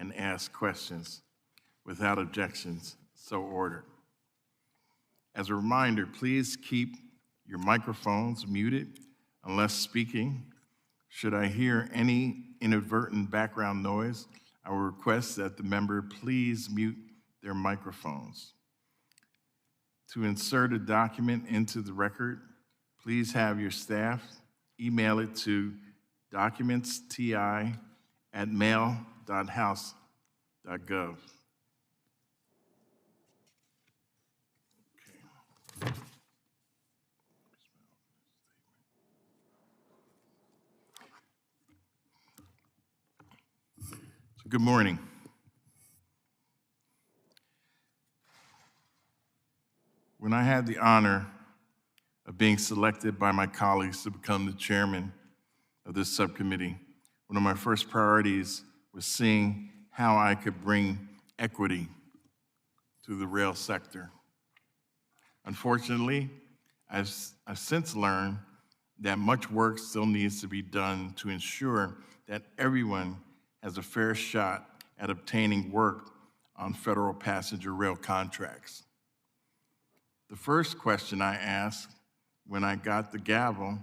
and ask questions. Without objections, so ordered. As a reminder, please keep your microphones muted unless speaking. Should I hear any inadvertent background noise, I will request that the member please mute their microphones. To insert a document into the record, please have your staff email it to documentsti@mail.house.gov. So good morning. When I had the honor of being selected by my colleagues to become the chairman of this subcommittee, one of my first priorities was seeing how I could bring equity to the rail sector. Unfortunately, I've since learned that much work still needs to be done to ensure that everyone has a fair shot at obtaining work on federal passenger rail contracts. The first question I asked when I got the gavel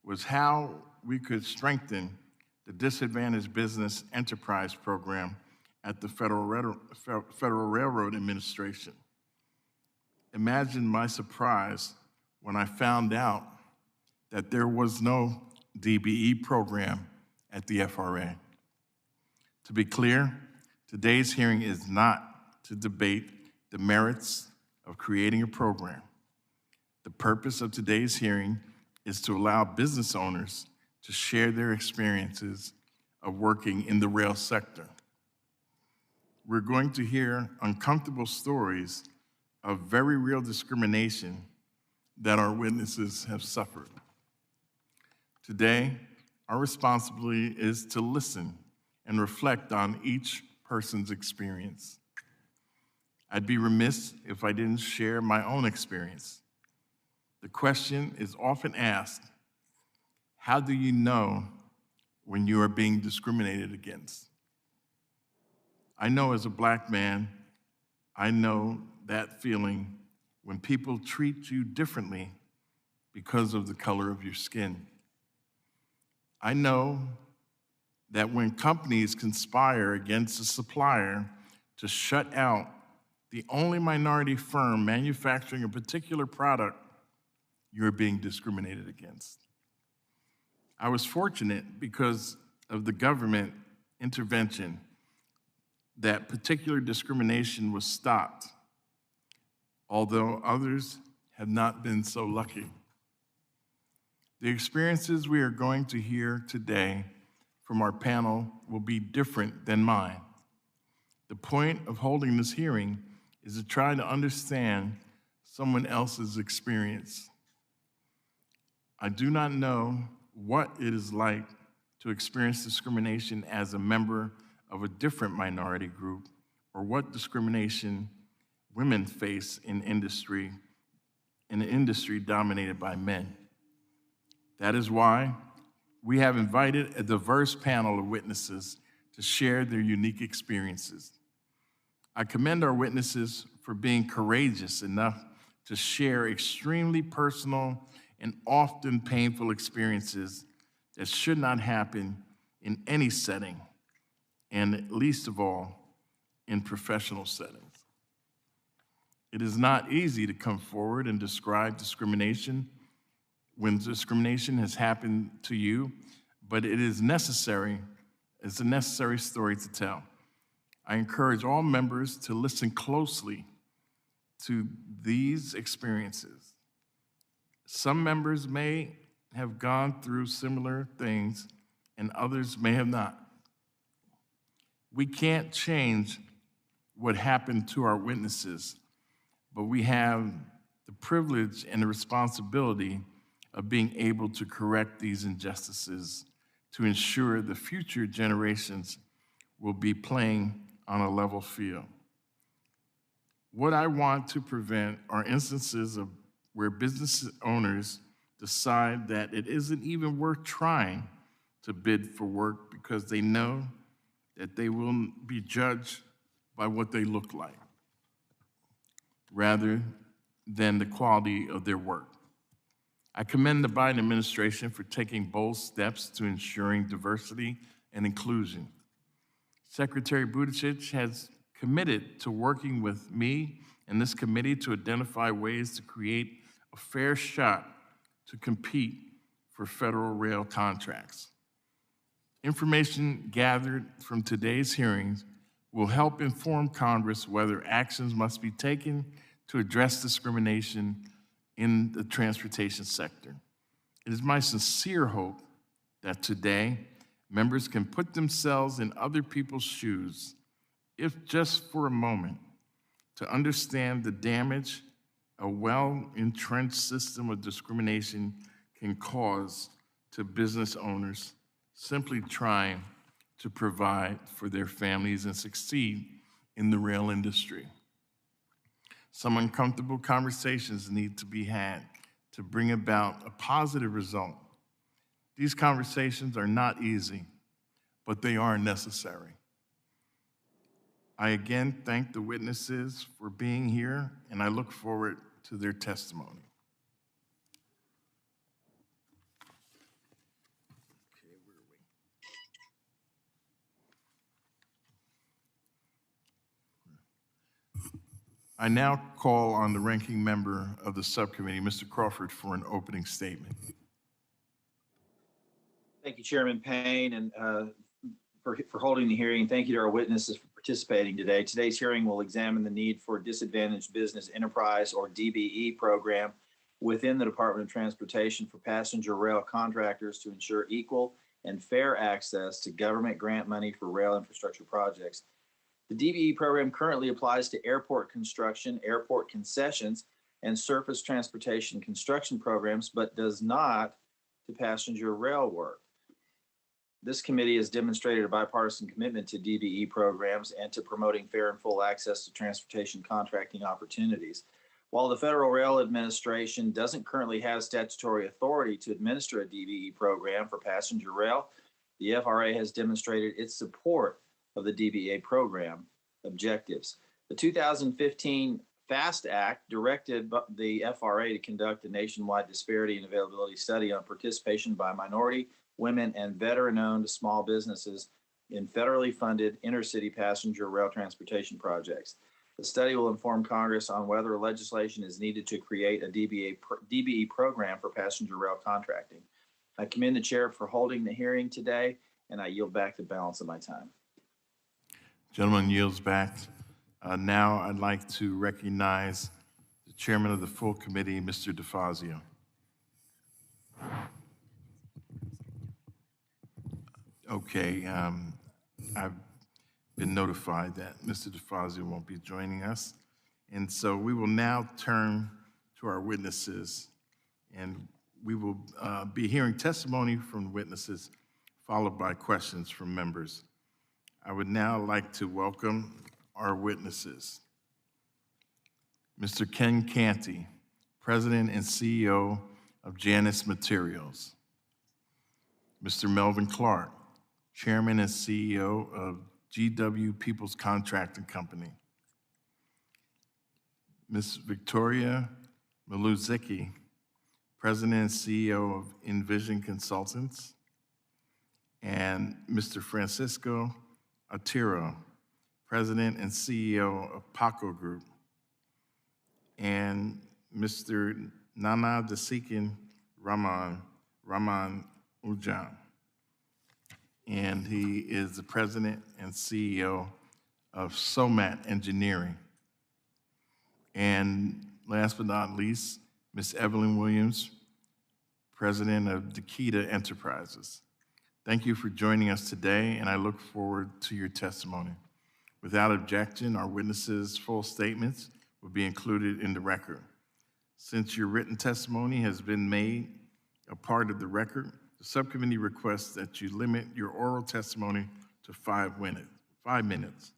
was how we could strengthen the Disadvantaged Business Enterprise Program at the Federal Railroad Administration. Imagine my surprise when I found out that there was no DBE program at the FRA. To be clear, today's hearing is not to debate the merits of creating a program. The purpose of today's hearing is to allow business owners to share their experiences of working in the rail sector. We're going to hear uncomfortable stories of very real discrimination that our witnesses have suffered. Today, our responsibility is to listen and reflect on each person's experience. I'd be remiss if I didn't share my own experience. The question is often asked, how do you know when you are being discriminated against? I know as a Black man, I know that feeling when people treat you differently because of the color of your skin. I know that when companies conspire against a supplier to shut out the only minority firm manufacturing a particular product, you're being discriminated against. I was fortunate because of the government intervention that particular discrimination was stopped, although others have not been so lucky. The experiences we are going to hear today from our panel will be different than mine. The point of holding this hearing is to try to understand someone else's experience. I do not know what it is like to experience discrimination as a member of a different minority group, or what discrimination women face in an industry dominated by men. That is why we have invited a diverse panel of witnesses to share their unique experiences. I commend our witnesses for being courageous enough to share extremely personal and often painful experiences that should not happen in any setting, and least of all, in professional settings. It is not easy to come forward and describe discrimination when discrimination has happened to you, but it is necessary. It's a necessary story to tell. I encourage all members to listen closely to these experiences. Some members may have gone through similar things, and others may have not. We can't change what happened to our witnesses, but we have the privilege and the responsibility of being able to correct these injustices to ensure the future generations will be playing on a level field. What I want to prevent are instances of where business owners decide that it isn't even worth trying to bid for work because they know that they will be judged by what they look like rather than the quality of their work. I commend the Biden administration for taking bold steps to ensuring diversity and inclusion. Secretary Buttigieg has committed to working with me and this committee to identify ways to create a fair shot to compete for federal rail contracts. Information gathered from today's hearings will help inform Congress whether actions must be taken to address discrimination in the transportation sector. It is my sincere hope that today, members can put themselves in other people's shoes, if just for a moment, to understand the damage a well-entrenched system of discrimination can cause to business owners simply trying to provide for their families and succeed in the rail industry. Some uncomfortable conversations need to be had to bring about a positive result. These conversations are not easy, but they are necessary. I again thank the witnesses for being here, and I look forward to their testimony. Okay, where are we? I now call on the ranking member of the subcommittee, Mr. Crawford, for an opening statement. Thank you, Chairman Payne, and for holding the hearing. Thank you to our witnesses for participating today. Today's hearing will examine the need for a Disadvantaged Business Enterprise, or DBE, program within the Department of Transportation for passenger rail contractors to ensure equal and fair access to government grant money for rail infrastructure projects. The DBE program currently applies to airport construction, airport concessions, and surface transportation construction programs, but does not to passenger rail work. This committee has demonstrated a bipartisan commitment to DBE programs and to promoting fair and full access to transportation contracting opportunities. While the Federal Rail Administration doesn't currently have statutory authority to administer a DBE program for passenger rail, the FRA has demonstrated its support of the DBE program objectives. The 2015 FAST Act directed the FRA to conduct a nationwide disparity and availability study on participation by minority, women, and veteran-owned small businesses in federally funded intercity passenger rail transportation projects. The study will inform Congress on whether legislation is needed to create a DBE program for passenger rail contracting. I commend the chair for holding the hearing today, and I yield back the balance of my time. Gentleman yields back. Now I'd like to recognize the chairman of the full committee, Mr. DeFazio. Okay, I've been notified that Mr. DeFazio won't be joining us. And so we will now turn to our witnesses, and we will be hearing testimony from witnesses, followed by questions from members. I would now like to welcome our witnesses. Mr. Ken Canty, President and CEO of Janus Materials. Mr. Melvin Clark, Chairman and CEO of GW People's Contracting Company. Ms. Victoria Maluzicki, President and CEO of Envision Consultants. And Mr. Francisco Otero, President and CEO of Paco Group. And Mr. Nana Desikin Raman Ujan. And he is the President and CEO of SOMAT Engineering. And last but not least, Ms. Evelyn Williams, President of Dakita Enterprises. Thank you for joining us today, and I look forward to your testimony. Without objection, our witnesses' full statements will be included in the record. Since your written testimony has been made a part of the record, the subcommittee requests that you limit your oral testimony to 5 minutes.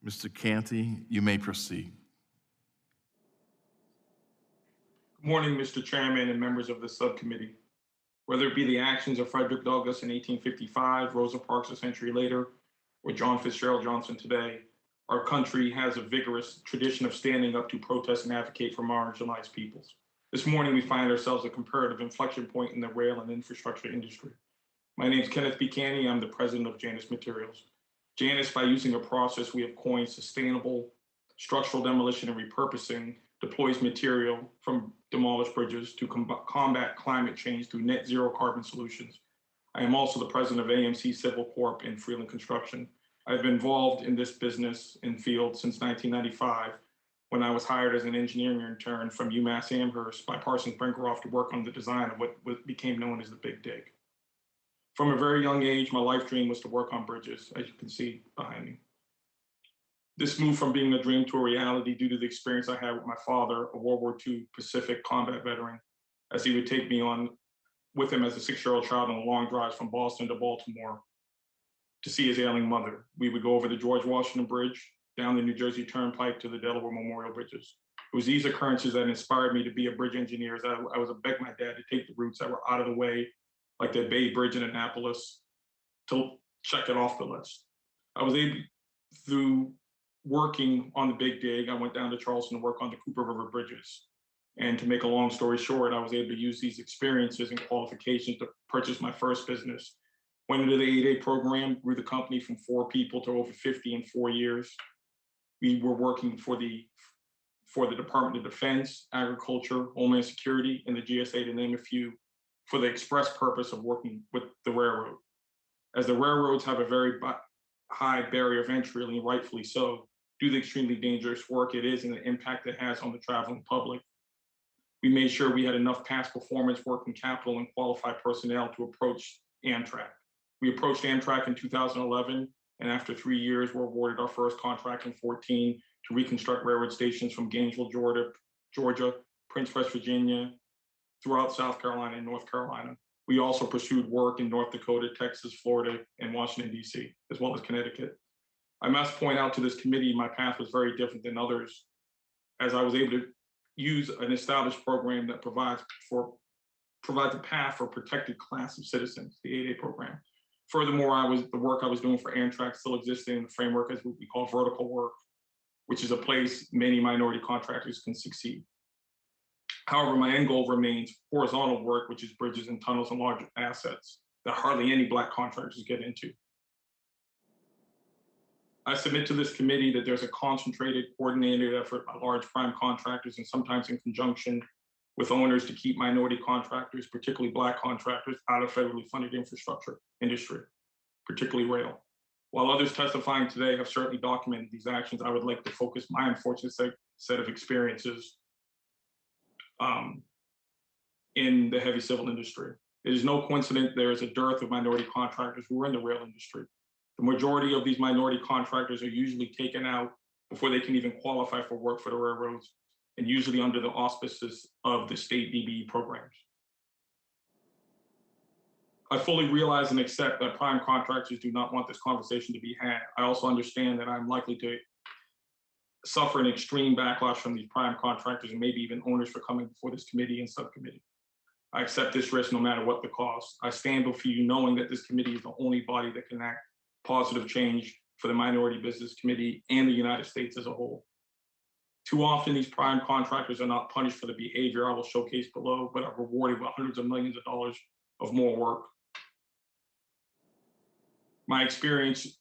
Mr. Canty, you may proceed. Good morning, Mr. Chairman and members of the subcommittee. Whether it be the actions of Frederick Douglass in 1855, Rosa Parks a century later, or John Fitzgerald Johnson today, our country has a vigorous tradition of standing up to protest and advocate for marginalized peoples. This morning, we find ourselves at a comparative inflection point in the rail and infrastructure industry. My name is Kenneth Buchanan. I'm the president of Janus Materials. Janus, by using a process we have coined sustainable structural demolition and repurposing, deploys material from demolished bridges to combat climate change through net zero carbon solutions. I am also the president of AMC Civil Corp in Freeland Construction. I've been involved in this business and field since 1995, when I was hired as an engineering intern from UMass Amherst by Parsons Brinckerhoff to work on the design of what became known as the Big Dig. From a very young age, my life dream was to work on bridges, as you can see behind me. This moved from being a dream to a reality due to the experience I had with my father, a World War II Pacific combat veteran, as he would take me on with him as a 6-year-old child on long drives from Boston to Baltimore to see his ailing mother. We would go over the George Washington Bridge, down the New Jersey Turnpike to the Delaware Memorial Bridges. It was these occurrences that inspired me to be a bridge engineer, as I was begging my dad to take the routes that were out of the way, like the Bay Bridge in Annapolis, to check it off the list. I was able, through working on the Big Dig, I went down to Charleston to work on the Cooper River bridges. And to make a long story short, I was able to use these experiences and qualifications to purchase my first business. Went into the 8A program, grew the company from 4 people to over 50 in 4 years. We were working for the Department of Defense, Agriculture, Homeland Security, and the GSA, to name a few, for the express purpose of working with the railroad. As the railroads have a very high barrier of entry, and rightfully so, due to the extremely dangerous work it is and the impact it has on the traveling public, we made sure we had enough past performance, working capital, and qualified personnel to approach Amtrak. We approached Amtrak in 2011, and after 3 years, we're awarded our first contract in 2014 to reconstruct railroad stations from Gainesville, Georgia, Prince, West Virginia, throughout South Carolina and North Carolina. We also pursued work in North Dakota, Texas, Florida, and Washington, D.C., as well as Connecticut. I must point out to this committee, my path was very different than others, as I was able to use an established program that provides a path for a protected class of citizens, the 8A program. Furthermore, the work I was doing for Amtrak still existed in the framework as what we call vertical work, which is a place many minority contractors can succeed. However, my end goal remains horizontal work, which is bridges and tunnels and large assets that hardly any Black contractors get into. I submit to this committee that there's a concentrated, coordinated effort by large prime contractors, and sometimes in conjunction with owners, to keep minority contractors, particularly Black contractors, out of federally funded infrastructure industry, particularly rail. While others testifying today have certainly documented these actions, I would like to focus my unfortunate set of experiences in the heavy civil industry. It is no coincidence there is a dearth of minority contractors who are in the rail industry. The majority of these minority contractors are usually taken out before they can even qualify for work for the railroads, and usually under the auspices of the state DBE programs. I fully realize and accept that prime contractors do not want this conversation to be had. I also understand that I'm likely to suffer an extreme backlash from these prime contractors and maybe even owners for coming before this committee and subcommittee. I accept this risk no matter what the cost. I stand before you knowing that this committee is the only body that can act positive change for the Minority Business Committee and the United States as a whole. Too often, these prime contractors are not punished for the behavior I will showcase below, but are rewarded with hundreds of millions of dollars of more work. My experiences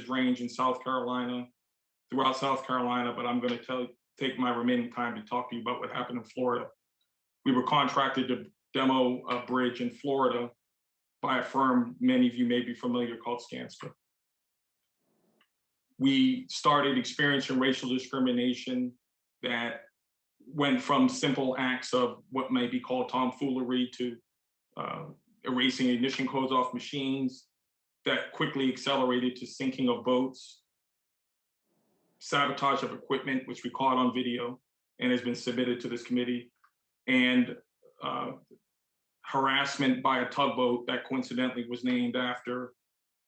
range in South Carolina, throughout South Carolina, but I'm going to take my remaining time to talk to you about what happened in Florida. We were contracted to demo a bridge in Florida by a firm many of you may be familiar called Skanska. We started experiencing racial discrimination that went from simple acts of what may be called tomfoolery to erasing ignition codes off machines that quickly accelerated to sinking of boats, sabotage of equipment, which we caught on video and has been submitted to this committee, and harassment by a tugboat that coincidentally was named after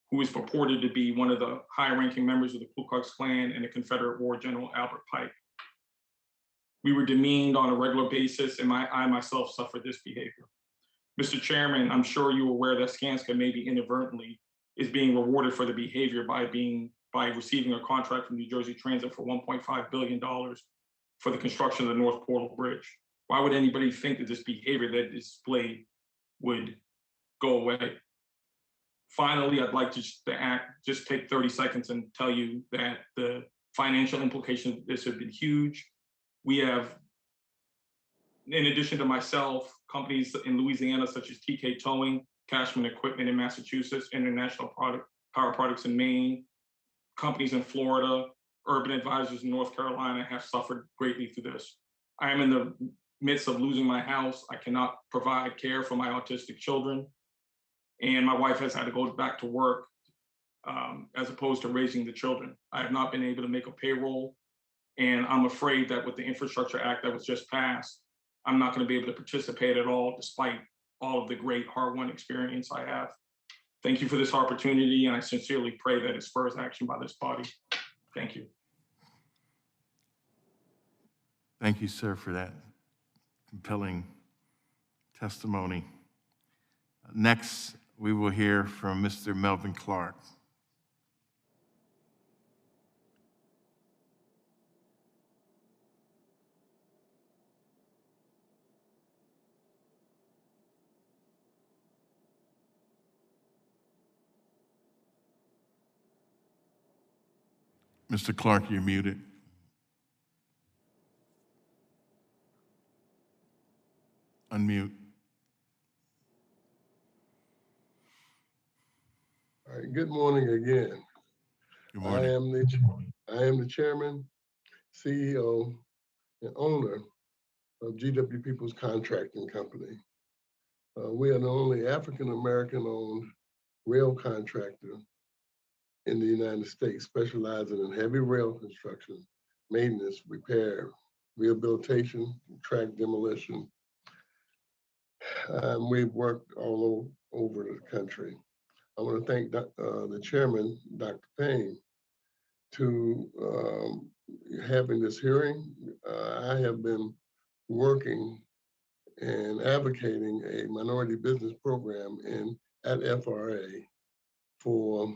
who was purported to be one of the high-ranking members of the Ku Klux Klan and the Confederate War General Albert Pike. We were demeaned on a regular basis, and I myself suffered this behavior. Mr. Chairman, I'm sure you're aware that Skanska maybe inadvertently is being rewarded for the behavior by receiving a contract from New Jersey Transit for $1.5 billion for the construction of the North Portal Bridge. Why would anybody think that this behavior that is displayed would go away? Finally, I'd like to just take 30 seconds and tell you that the financial implications of this have been huge. We have, in addition to myself, companies in Louisiana such as TK Towing, Cashman Equipment in Massachusetts, International Power Products in Maine, companies in Florida, Urban Advisors in North Carolina have suffered greatly through this. I am in the midst of losing my house. I cannot provide care for my autistic children. And my wife has had to go back to work as opposed to raising the children. I have not been able to make a payroll. And I'm afraid that with the Infrastructure Act that was just passed, I'm not going to be able to participate at all, despite all of the great hard-won experience I have. Thank you for this opportunity, and I sincerely pray that it spurs action by this body. Thank you. Thank you, sir, for that compelling testimony. Next, we will hear from Mr. Melvin Clark. Mr. Clark, you're muted. Unmute. All right, good morning again. Good morning. I am the chairman, CEO, and owner of GW People's Contracting Company. We are the only African-American owned rail contractor in the United States, specializing in heavy rail construction, maintenance, repair, rehabilitation, track demolition. We've worked all over the country. I want to thank the chairman, Dr. Payne, to having this hearing. I have been working and advocating a minority business program at FRA for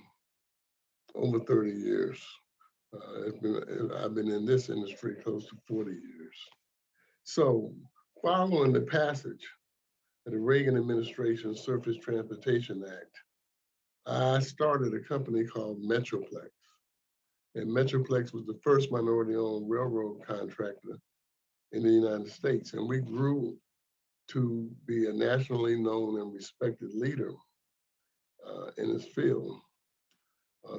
over 30 years. I've been in this industry close to 40 years. So following the passage of the Reagan administration Surface Transportation Act, I started a company called Metroplex. And Metroplex was the first minority-owned railroad contractor in the United States. And we grew to be a nationally known and respected leader in this field.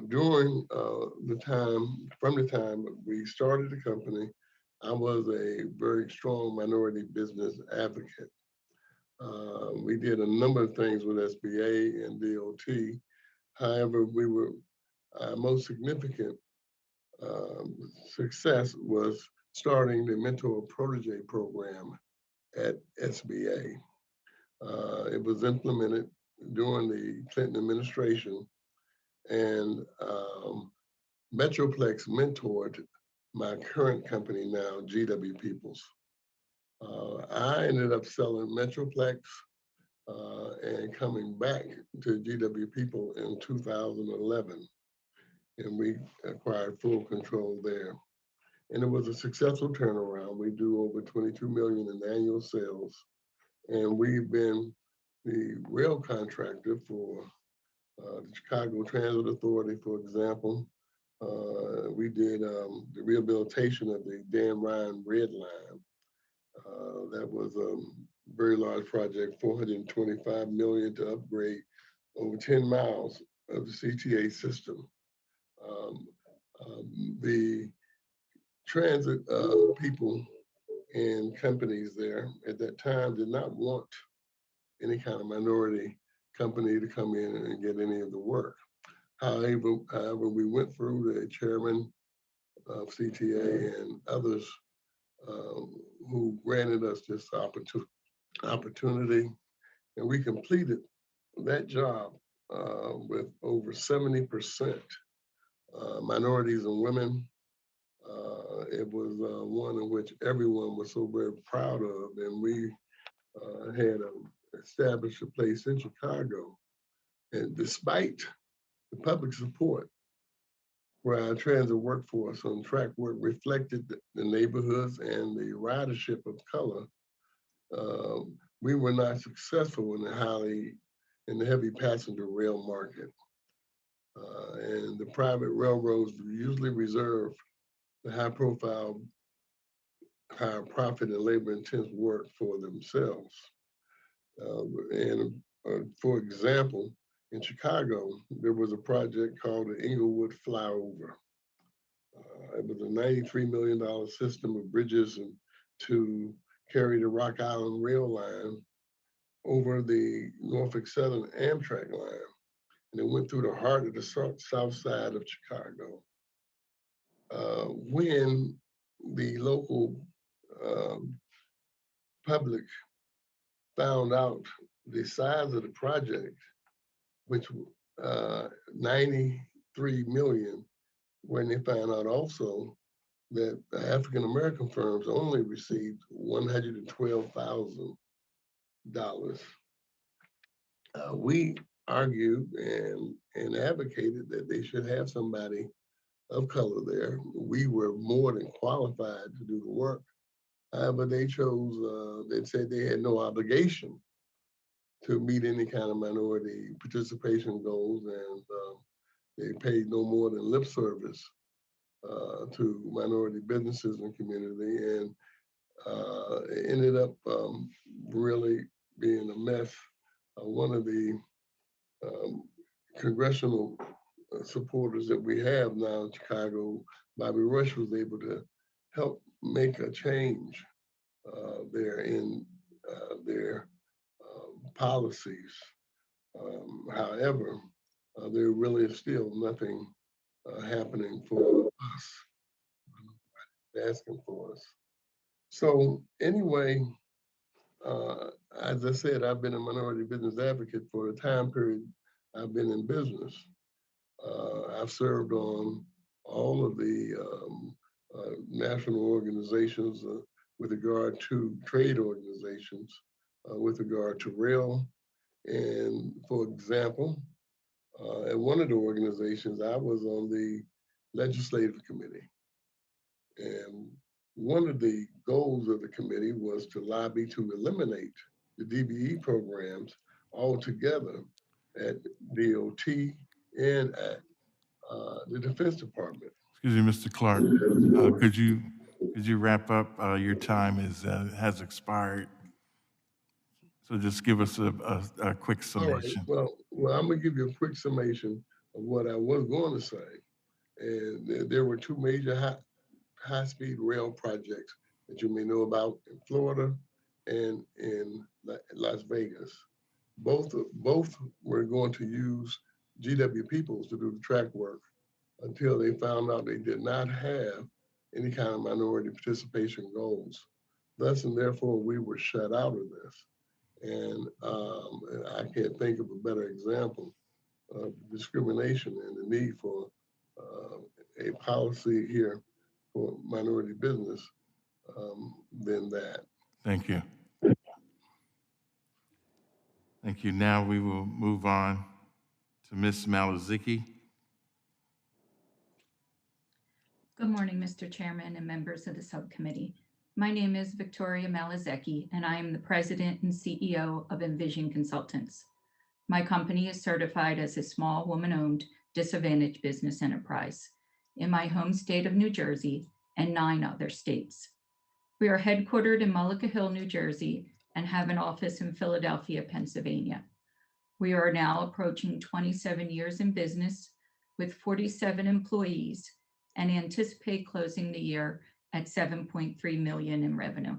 During from the time we started the company, I was a very strong minority business advocate. We did a number of things with SBA and DOT. However, we were most significant success was starting the Mentor Protege program at SBA. It was implemented during the Clinton administration, and Metroplex mentored my current company now, GW Peoples. I ended up selling Metroplex and coming back to GW People in 2011, and we acquired full control there. And it was a successful turnaround. We do over 22 million in annual sales, and we've been the rail contractor for the Chicago Transit Authority, for example. We did the rehabilitation of the Dan Ryan Red Line. That was a very large project, 425 million to upgrade over 10 miles of the CTA system. The transit people and companies there at that time did not want any kind of minority company to come in and get any of the work. However, we went through the chairman of CTA and others who granted us this opportunity, and we completed that job with over 70% minorities and women. It was one in which everyone was so very proud of, and we had established a place in Chicago. And despite The public support for our transit workforce on track work reflected the neighborhoods and the ridership of color. We were not successful in the heavy passenger rail market. And the private railroads usually reserve the high profile, high profit and labor intense work for themselves. For example, in Chicago, there was a project called the Inglewood Flyover. It was a $93 million system of bridges and to carry the Rock Island Rail Line over the Norfolk Southern Amtrak line. And it went through the heart of the south side of Chicago. When the local public found out the size of the project, which 93 million, when they found out also that the African-American firms only received $112,000. We argued and advocated that they should have somebody of color there. We were more than qualified to do the work. But they chose, they said they had no obligation to meet any kind of minority participation goals, and they paid no more than lip service to minority businesses and community, and it ended up really being a mess. One of the congressional supporters that we have now in Chicago, Bobby Rush, was able to help make a change there in their policies. However, there really is still nothing happening for us, asking for us. So anyway, as I said, I've been a minority business advocate for the time period I've been in business. I've served on all of the national organizations with regard to trade organizations, with regard to rail. And for example, at one of the organizations, I was on the legislative committee. And one of the goals of the committee was to lobby to eliminate the DBE programs altogether at DOT and at the Defense Department. Excuse me, Mr. Clark. Could you wrap up? Your time has expired. So just give us a quick summation. All right. Well, I'm gonna give you a quick summation of what I was going to say. And there were two major high-speed rail projects that you may know about in Florida and in Las Vegas. Both were going to use GW Peoples to do the track work until they found out they did not have any kind of minority participation goals. Thus and therefore, we were shut out of this. And I can't think of a better example of discrimination and the need for a policy here for minority business than that. Thank you. Thank you. Now we will move on to Ms. Malazicki. Good morning, Mr. Chairman and members of the subcommittee. My name is Victoria Malazecki, and I am the president and CEO of Envision Consultants. My company is certified as a small woman-owned disadvantaged business enterprise in my home state of New Jersey and 9 other states. We are headquartered in Mullica Hill, New Jersey, and have an office in Philadelphia, Pennsylvania. We are now approaching 27 years in business with 47 employees and anticipate closing the year at $7.3 million in revenue.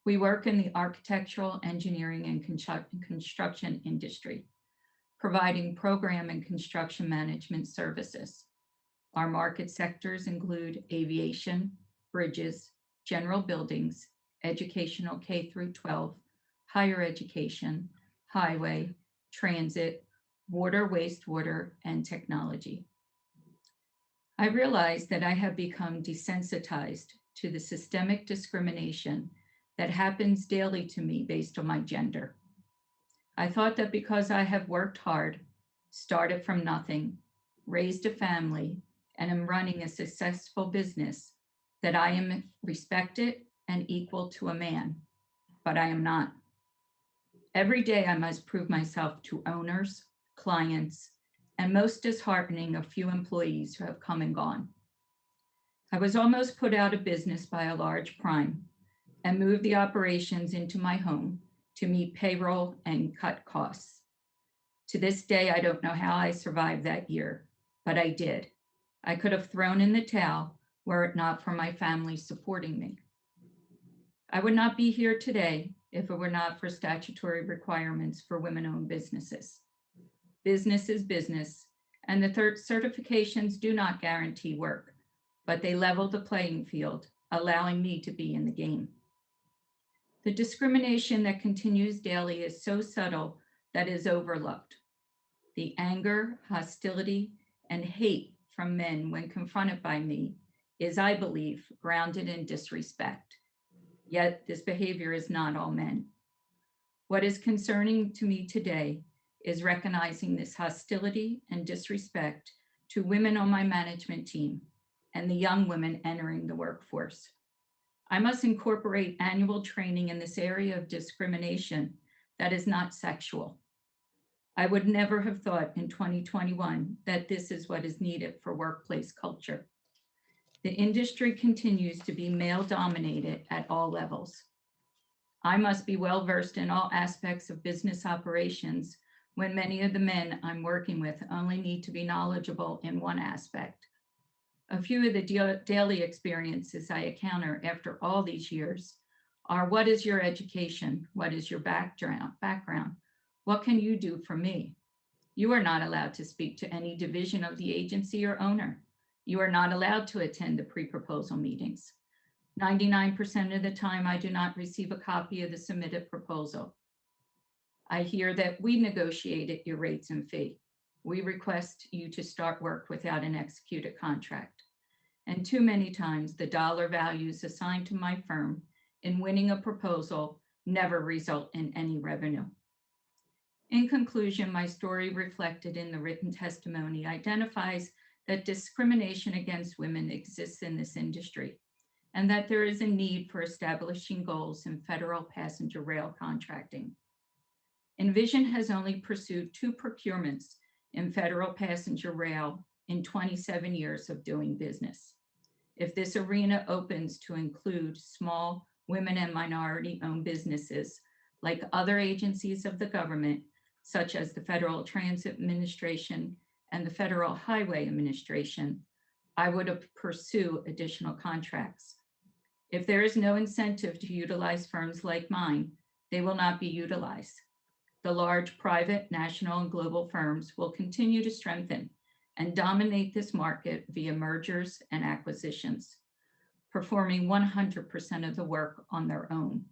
We work in the architectural, engineering, and construction industry, providing program and construction management services. Our market sectors include aviation, bridges, general buildings, educational K through 12, higher education, highway, transit, water, wastewater, and technology. I realize that I have become desensitized to the systemic discrimination that happens daily to me based on my gender. I thought that because I have worked hard, started from nothing, raised a family, and am running a successful business, that I am respected and equal to a man, but I am not. Every day I must prove myself to owners, clients, and most disheartening, a few employees who have come and gone. I was almost put out of business by a large prime and moved the operations into my home to meet payroll and cut costs. To this day, I don't know how I survived that year, but I did. I could have thrown in the towel were it not for my family supporting me. I would not be here today if it were not for statutory requirements for women-owned businesses. Business is business, and the certifications do not guarantee work, but they level the playing field, allowing me to be in the game. The discrimination that continues daily is so subtle that is overlooked. The anger, hostility, and hate from men when confronted by me is, I believe, grounded in disrespect. Yet this behavior is not all men. What is concerning to me today is recognizing this hostility and disrespect to women on my management team and the young women entering the workforce. I must incorporate annual training in this area of discrimination that is not sexual. I would never have thought in 2021 that this is what is needed for workplace culture. The industry continues to be male-dominated at all levels. I must be well-versed in all aspects of business operations when many of the men I'm working with only need to be knowledgeable in one aspect. A few of the daily experiences I encounter after all these years are: what is your education? What is your background? What can you do for me? You are not allowed to speak to any division of the agency or owner. You are not allowed to attend the pre-proposal meetings. 99% of the time, I do not receive a copy of the submitted proposal. I hear that we negotiated your rates and fee. We request you to start work without an executed contract. And too many times, the dollar values assigned to my firm in winning a proposal never result in any revenue. In conclusion, my story reflected in the written testimony identifies that discrimination against women exists in this industry, and that there is a need for establishing goals in federal passenger rail contracting. Envision has only pursued 2 procurements in federal passenger rail in 27 years of doing business. If this arena opens to include small women and minority-owned businesses like other agencies of the government, such as the Federal Transit Administration and the Federal Highway Administration, I would pursue additional contracts. If there is no incentive to utilize firms like mine, they will not be utilized. The large private, national, and global firms will continue to strengthen and dominate this market via mergers and acquisitions, performing 100% of the work on their own.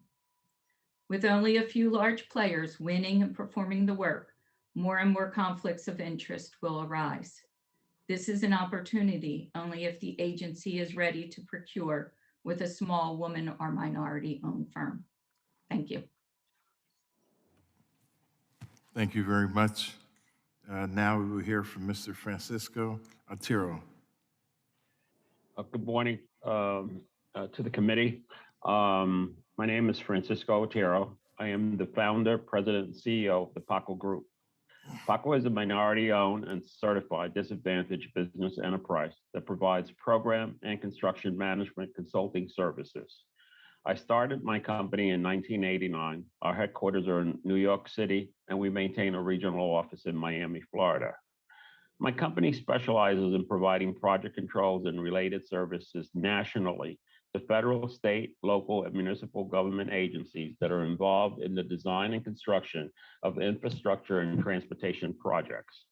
With only a few large players winning and performing the work, more and more conflicts of interest will arise. This is an opportunity only if the agency is ready to procure with a small woman or minority-owned firm. Thank you. Thank you very much. Now we will hear from Mr. Francisco Otero. Good morning to the committee. My name is Francisco Otero. I am the founder, president, and CEO of the Paco Group. Paco is a minority-owned and certified disadvantaged business enterprise that provides program and construction management consulting services. I started my company in 1989. Our headquarters are in New York City, and we maintain a regional office in Miami, Florida. My company specializes in providing project controls and related services nationally to federal, state, local, and municipal government agencies that are involved in the design and construction of infrastructure and transportation projects.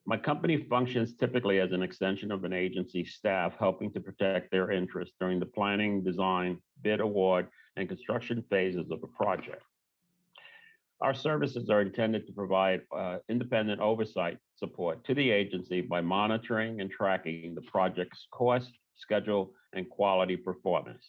My company functions typically as an extension of an agency's staff, helping to protect their interests during the planning, design, bid award, and construction phases of a project. Our services are intended to provide independent oversight support to the agency by monitoring and tracking the project's cost, schedule, and quality performance.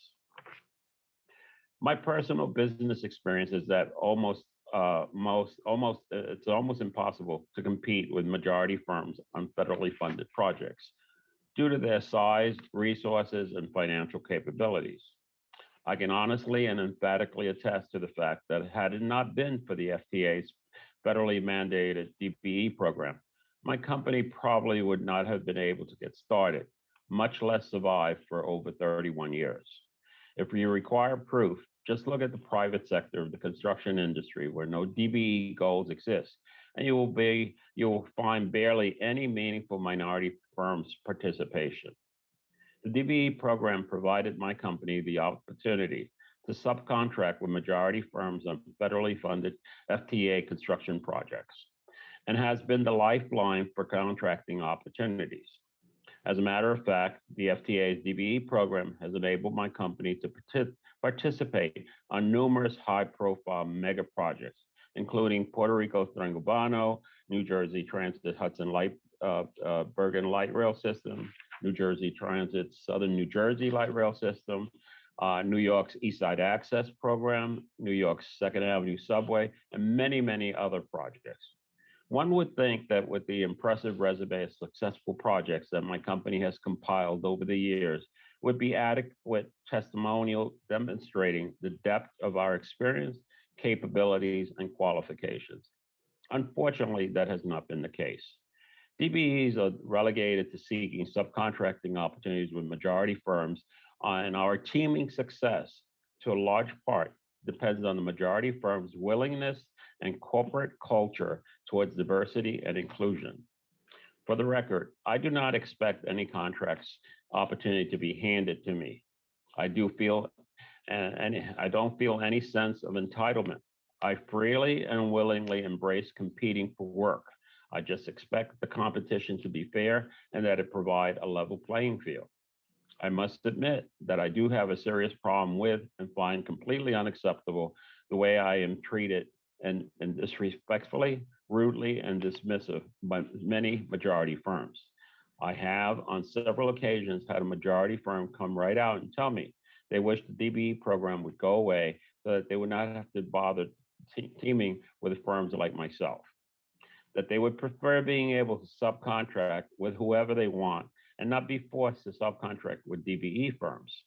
My personal business experience is that almost it's almost impossible to compete with majority firms on federally funded projects due to their size, resources, and financial capabilities. I can honestly and emphatically attest to the fact that had it not been for the FTA's federally mandated DBE program, my company probably would not have been able to get started, much less survive for over 31 years. If you require proof, just look at the private sector of the construction industry where no DBE goals exist, and you will find barely any meaningful minority firms participation. The DBE program provided my company the opportunity to subcontract with majority firms on federally funded FTA construction projects and has been the lifeline for contracting opportunities. As a matter of fact, the FTA's DBE program has enabled my company to participate on numerous high-profile mega projects, including Puerto Rico's Trangobano, New Jersey Transit Hudson Bergen Light Rail System, New Jersey Transit Southern New Jersey Light Rail System, New York's East Side Access Program, New York's Second Avenue Subway, and many, many other projects. One would think that with the impressive resume of successful projects that my company has compiled over the years would be adequate testimonial demonstrating the depth of our experience, capabilities, and qualifications. Unfortunately, that has not been the case. DBEs are relegated to seeking subcontracting opportunities with majority firms, and our teaming success, to a large part, depends on the majority firm's willingness and corporate culture towards diversity and inclusion. For the record, I do not expect any contracts opportunity to be handed to me. I don't feel any sense of entitlement. I freely and willingly embrace competing for work. I just expect the competition to be fair and that it provide a level playing field. I must admit that I do have a serious problem with and find completely unacceptable the way I am treated and disrespectfully, rudely, and dismissive by many majority firms. I have on several occasions had a majority firm come right out and tell me they wish the DBE program would go away so that they would not have to bother teaming with firms like myself, that they would prefer being able to subcontract with whoever they want and not be forced to subcontract with DBE firms.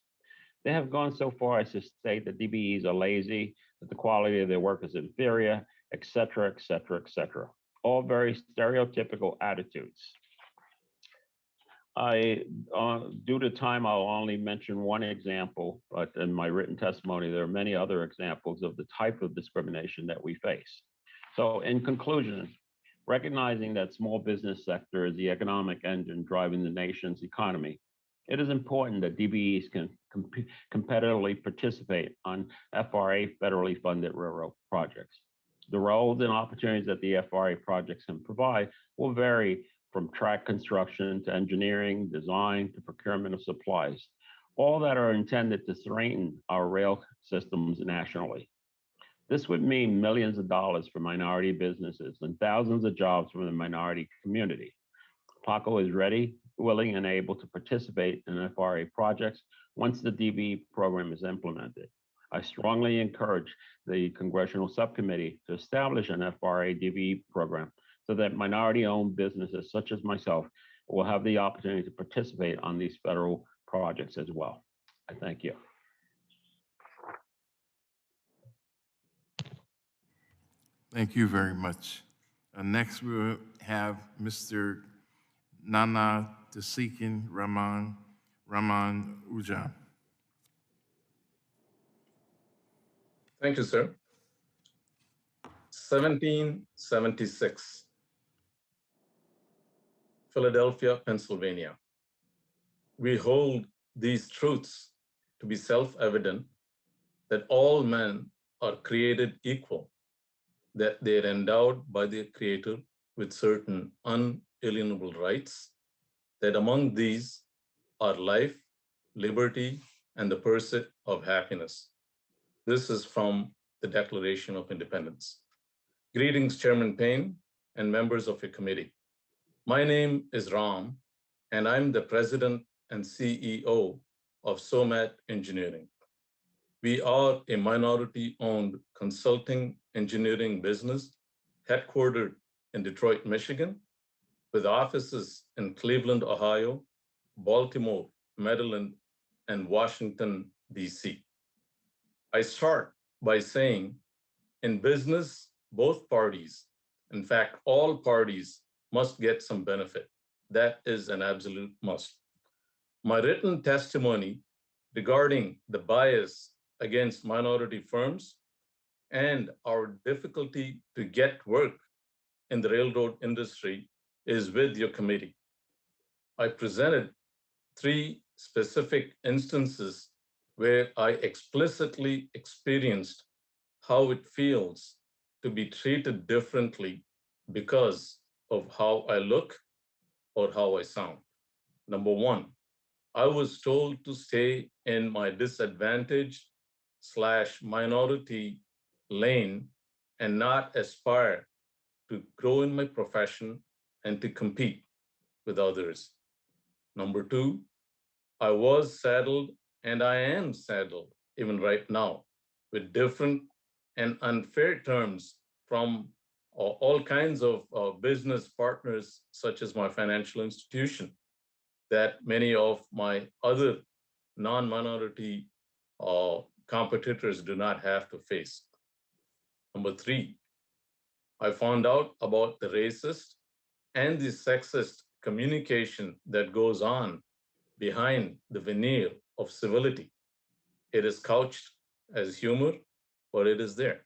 They have gone so far as to state that DBEs are lazy, that the quality of their work is inferior, et cetera, et cetera, et cetera. All very stereotypical attitudes. Due to time, I'll only mention one example, but in my written testimony, there are many other examples of the type of discrimination that we face. So in conclusion, recognizing that small business sector is the economic engine driving the nation's economy, it is important that DBEs can competitively participate on FRA federally funded railroad projects. The roles and opportunities that the FRA projects can provide will vary from track construction to engineering, design, to procurement of supplies, all that are intended to strengthen our rail systems nationally. This would mean millions of dollars for minority businesses and thousands of jobs from the minority community. PACO is ready, willing, and able to participate in FRA projects once the DBE program is implemented. I strongly encourage the Congressional Subcommittee to establish an FRA DBE program so that minority-owned businesses such as myself will have the opportunity to participate on these federal projects as well. I thank you. Thank you very much. Next, we will have Mr. Non-Dbe Raman Ujan. Thank you, sir. 1776, Philadelphia, Pennsylvania. We hold these truths to be self-evident that all men are created equal, that they are endowed by their Creator with certain unalienable rights, that among these are life, liberty, and the pursuit of happiness. This is from the Declaration of Independence. Greetings, Chairman Payne and members of your committee. My name is Ram, and I'm the President and CEO of SOMAT Engineering. We are a minority-owned consulting engineering business headquartered in Detroit, Michigan, with offices in Cleveland, Ohio, Baltimore, Maryland, and Washington, D.C. I start by saying, in business, both parties, in fact, all parties, must get some benefit. That is an absolute must. My written testimony regarding the bias against minority firms and our difficulty to get work in the railroad industry is with your committee. I presented 3 specific instances where I explicitly experienced how it feels to be treated differently because of how I look or how I sound. Number 1, I was told to stay in my disadvantaged/minority lane and not aspire to grow in my profession and to compete with others. Number 2, I was saddled and I am saddled even right now with different and unfair terms from all kinds of business partners, such as my financial institution, that many of my other non-minority competitors do not have to face. Number 3, I found out about the racist and the sexist communication that goes on behind the veneer of civility. It is couched as humor, but it is there.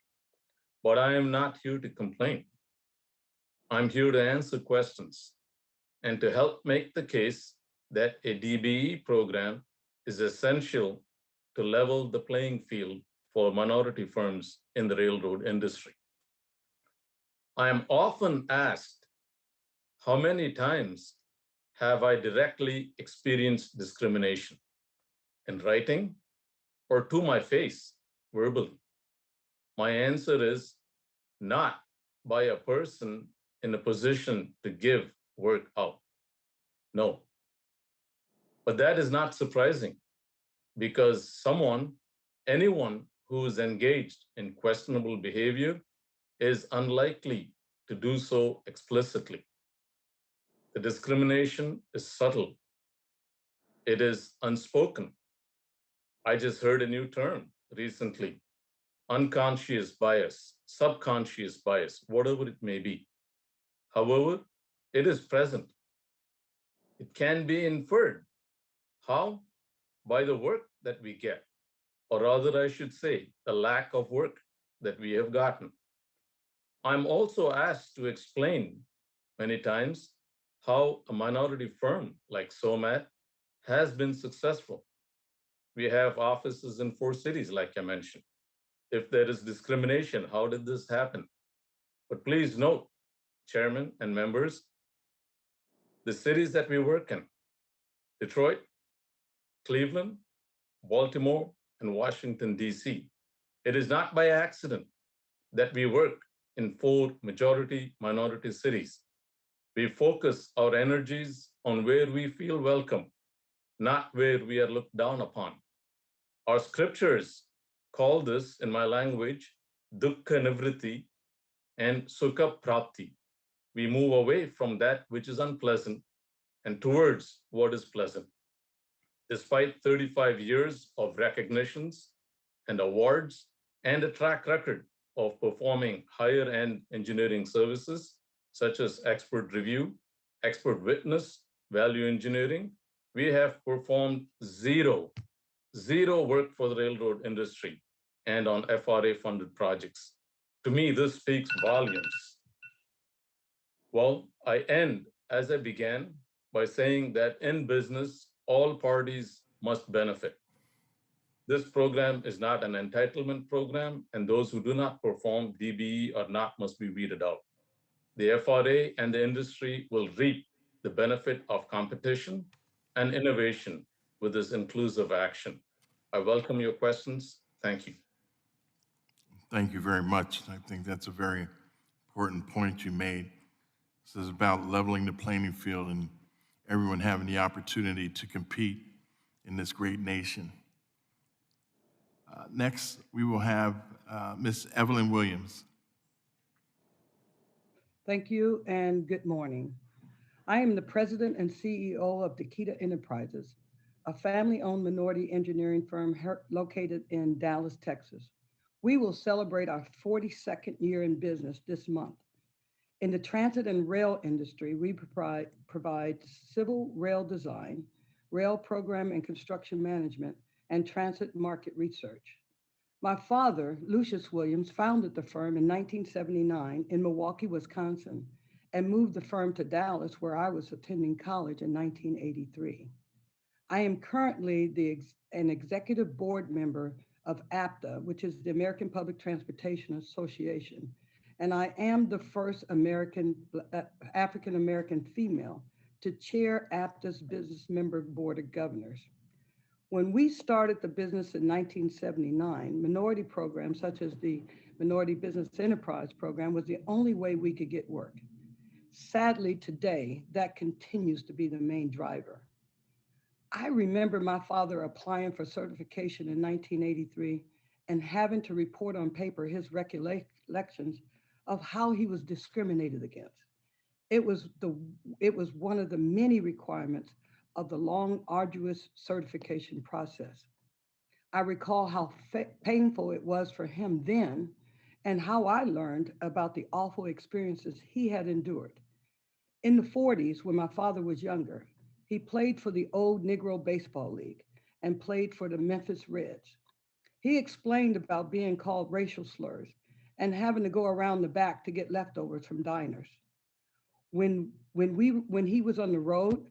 But I am not here to complain. I'm here to answer questions and to help make the case that a DBE program is essential to level the playing field for minority firms in the railroad industry. I am often asked, how many times have I directly experienced discrimination? In writing or to my face, verbally? My answer is not by a person in a position to give work out. No. But that is not surprising because anyone who is engaged in questionable behavior is unlikely to do so explicitly. The discrimination is subtle. It is unspoken. I just heard a new term recently, unconscious bias, subconscious bias, whatever it may be. However, it is present. It can be inferred. How? By the work that we get, or rather, I should say, the lack of work that we have gotten. I'm also asked to explain many times how a minority firm like SOMAT has been successful. We have offices in 4 cities, like I mentioned. If there is discrimination, how did this happen? But please note, Chairman and members, the cities that we work in, Detroit, Cleveland, Baltimore, and Washington, D.C. It is not by accident that we work in 4 majority-minority cities. We focus our energies on where we feel welcome, not where we are looked down upon. Our scriptures call this, in my language, dukkha nivritti and sukha prapti. We move away from that which is unpleasant and towards what is pleasant. Despite 35 years of recognitions and awards and a track record of performing higher-end engineering services, such as expert review, expert witness, value engineering, we have performed zero work for the railroad industry and on FRA-funded projects. To me, this speaks volumes. Well, I end as I began by saying that in business, all parties must benefit. This program is not an entitlement program, and those who do not perform DBE must be weeded out. The FRA and the industry will reap the benefit of competition and innovation with this inclusive action. I welcome your questions. Thank you. Thank you very much. I think that's a very important point you made. This is about leveling the playing field and everyone having the opportunity to compete in this great nation. Next, we will have Ms. Evelyn Williams. Thank you and good morning. I am the president and CEO of Dakita Enterprises, a family-owned minority engineering firm located in Dallas, Texas. We will celebrate our 42nd year in business this month. In the transit and rail industry, we provide civil rail design, rail program and construction management, and transit market research. My father, Lucius Williams, founded the firm in 1979 in Milwaukee, Wisconsin, and moved the firm to Dallas, where I was attending college in 1983. I am currently an executive board member of APTA, which is the American Public Transportation Association, and I am the first African-American female to chair APTA's Business Member Board of Governors. When we started the business in 1979, minority programs such as the Minority Business Enterprise Program was the only way we could get work. Sadly, today, that continues to be the main driver. I remember my father applying for certification in 1983 and having to report on paper his recollections of how he was discriminated against. It was one of the many requirements of the long, arduous certification process. I recall how painful it was for him then and how I learned about the awful experiences he had endured. In the 40s, when my father was younger, he played for the old Negro Baseball League and played for the Memphis Reds. He explained about being called racial slurs and having to go around the back to get leftovers from diners. When he was on the road,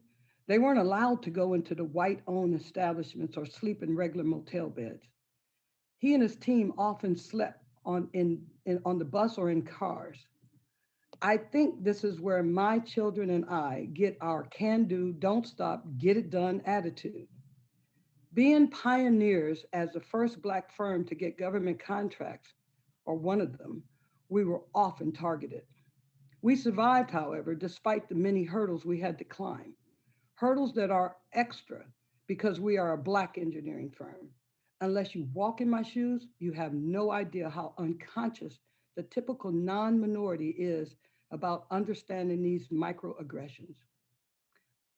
they weren't allowed to go into the white-owned establishments or sleep in regular motel beds. He and his team often slept on the bus or in cars. I think this is where my children and I get our can-do, don't stop, get it done attitude. Being pioneers as the first Black firm to get government contracts, or one of them, we were often targeted. We survived, however, despite the many hurdles we had to climb. Hurdles that are extra because we are a Black engineering firm. Unless you walk in my shoes, you have no idea how unconscious the typical non-minority is about understanding these microaggressions.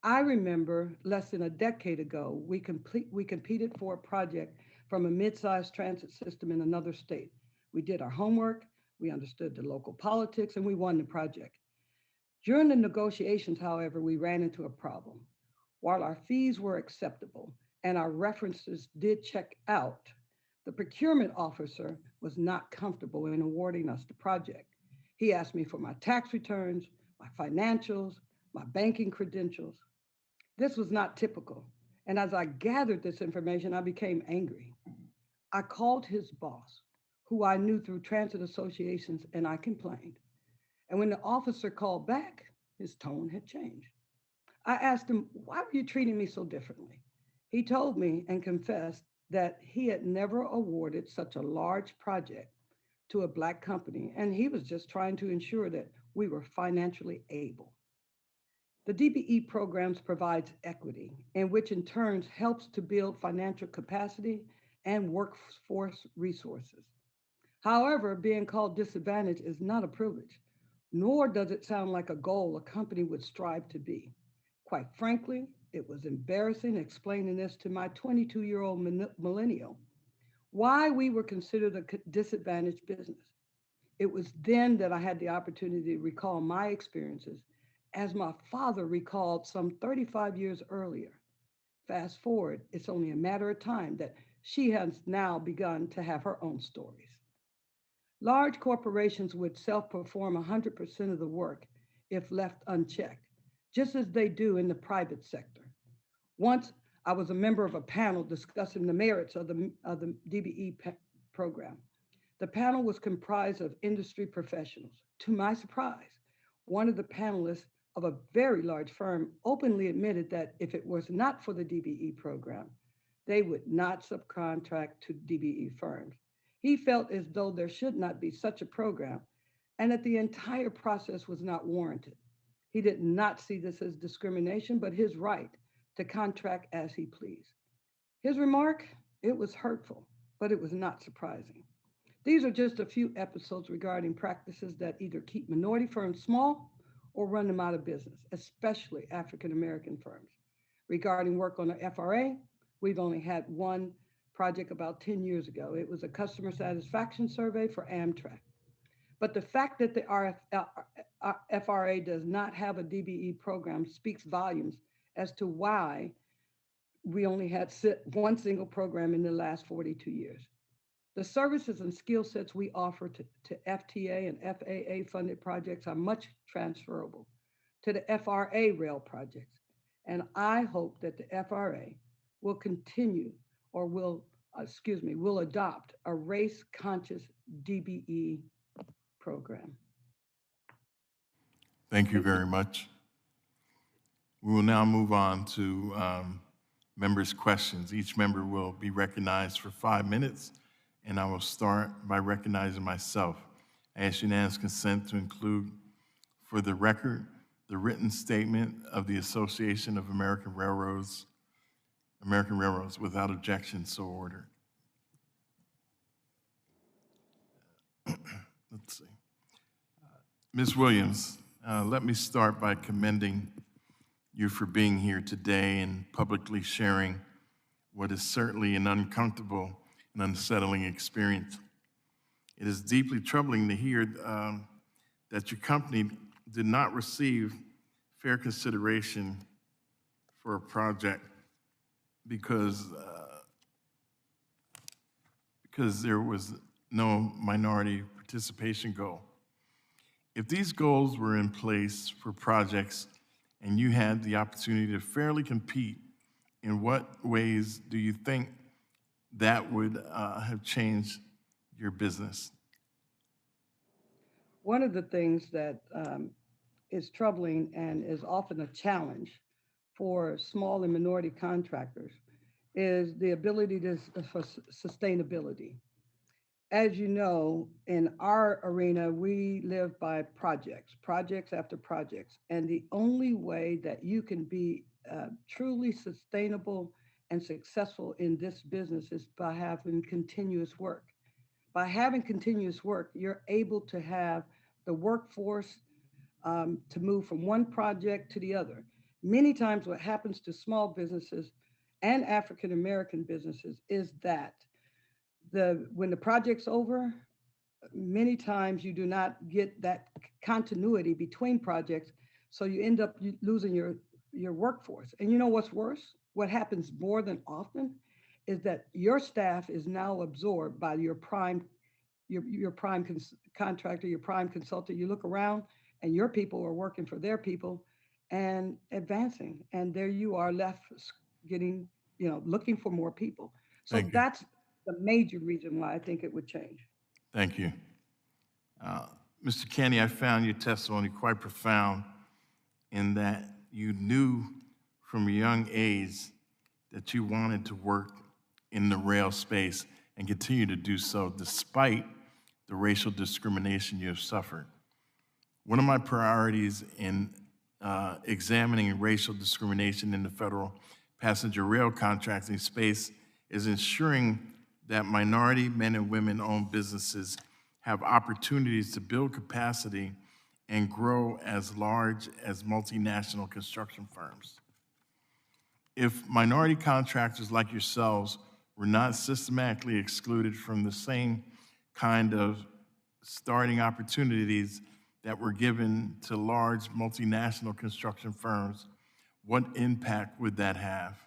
I remember less than a decade ago, we competed for a project from a mid-sized transit system in another state. We did our homework, we understood the local politics, and we won the project. During the negotiations, however, we ran into a problem. While our fees were acceptable and our references did check out, the procurement officer was not comfortable in awarding us the project. He asked me for my tax returns, my financials, my banking credentials. This was not typical. And as I gathered this information, I became angry. I called his boss, who I knew through transit associations, and I complained. And when the officer called back, his tone had changed. I asked him, why were you treating me so differently? He told me and confessed that he had never awarded such a large project to a Black company, and he was just trying to ensure that we were financially able. The DBE programs provides equity, and which in turn helps to build financial capacity and workforce resources. However, being called disadvantaged is not a privilege, nor does it sound like a goal a company would strive to be. Quite frankly, it was embarrassing explaining this to my 22-year-old millennial, why we were considered a disadvantaged business. It was then that I had the opportunity to recall my experiences as my father recalled some 35 years earlier. Fast forward, it's only a matter of time that she has now begun to have her own stories. Large corporations would self-perform 100% of the work if left unchecked, just as they do in the private sector. Once I was a member of a panel discussing the merits of the DBE program. The panel was comprised of industry professionals. To my surprise, one of the panelists of a very large firm openly admitted that if it was not for the DBE program, they would not subcontract to DBE firms. He felt as though there should not be such a program and that the entire process was not warranted. He did not see this as discrimination, but his right to contract as he pleased. His remark, it was hurtful. but it was not surprising. These are just a few episodes regarding practices that either keep minority firms small or run them out of business, especially African American firms. Regarding work on the FRA, we've only had one project about 10 years ago. It was a customer satisfaction survey for Amtrak. But the fact that the FRA does not have a DBE program speaks volumes as to why we only had one single program in the last 42 years. The services and skill sets we offer to FTA and FAA funded projects are much transferable to the FRA rail projects. And I hope that the FRA will continue or will adopt a race conscious DBE program. Thank you very much. We will now move on to members' questions. Each member will be recognized for 5 minutes, and I will start by recognizing myself. I ask unanimous consent to include, for the record, the written statement of the Association of American Railroads without objection, so ordered. Let's see. Ms. Williams, let me start by commending you for being here today and publicly sharing what is certainly an uncomfortable and unsettling experience. It is deeply troubling to hear that your company did not receive fair consideration for a project because there was no minority participation goal. If these goals were in place for projects and you had the opportunity to fairly compete, in what ways do you think that would have changed your business? One of the things that is troubling and is often a challenge for small and minority contractors is the ability for sustainability. As you know, in our arena, we live by projects after projects. And the only way that you can be truly sustainable and successful in this business is by having continuous work. By having continuous work, you're able to have the workforce to move from one project to the other. Many times what happens to small businesses and African American businesses is that when the project's over, many times you do not get that continuity between projects, so you end up losing your workforce. And you know what's worse? What happens more than often is that your staff is now absorbed by your prime contractor, your prime consultant. You look around and your people are working for their people and advancing, and there you are left getting, looking for more people. So that's the major reason why I think it would change. Thank you. Mr. Kenny, I found your testimony quite profound in that you knew from a young age that you wanted to work in the rail space and continue to do so despite the racial discrimination you have suffered. One of my priorities in examining racial discrimination in the federal passenger rail contracting space is ensuring that minority men and women-owned businesses have opportunities to build capacity and grow as large as multinational construction firms. If minority contractors like yourselves were not systematically excluded from the same kind of starting opportunities that were given to large multinational construction firms, what impact would that have?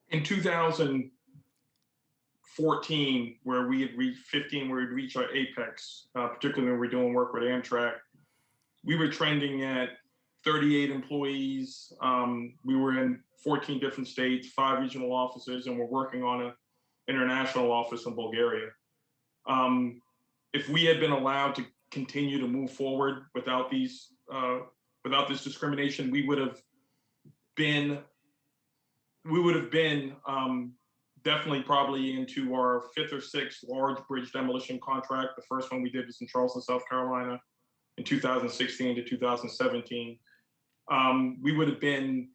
In 2014, where we had reached 15, where we'd reached our apex, particularly when we were doing work with Amtrak, we were trending at 38 employees. We were in 14 different states, 5 regional offices, and we're working on an international office in Bulgaria. If we had been allowed to continue to move forward without this discrimination, we would have been definitely probably into our 5th or 6th large bridge demolition contract. The first one we did was in Charleston, South Carolina in 2016 to 2017. We would have been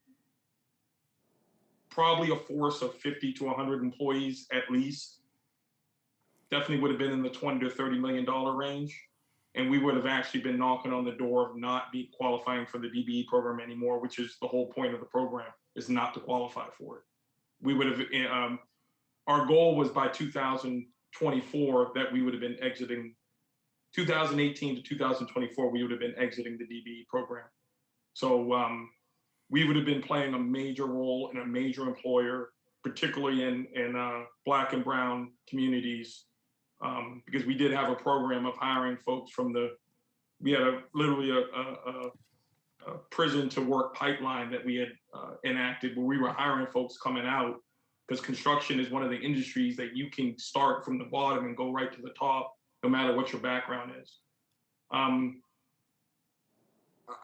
probably a force of 50 to 100 employees at least. Definitely would have been in the $20 to $30 million range. And we would have actually been knocking on the door of not be qualifying for the DBE program anymore, which is the whole point of the program, is not to qualify for it. We would have, our goal was by 2024 that we would have been exiting, 2018 to 2024, we would have been exiting the DBE program. So we would have been playing a major role in a major employer, particularly in Black and brown communities, because we did have a program of hiring folks from we had literally a prison to work pipeline that we had enacted, where we were hiring folks coming out, because construction is one of the industries that you can start from the bottom and go right to the top, no matter what your background is.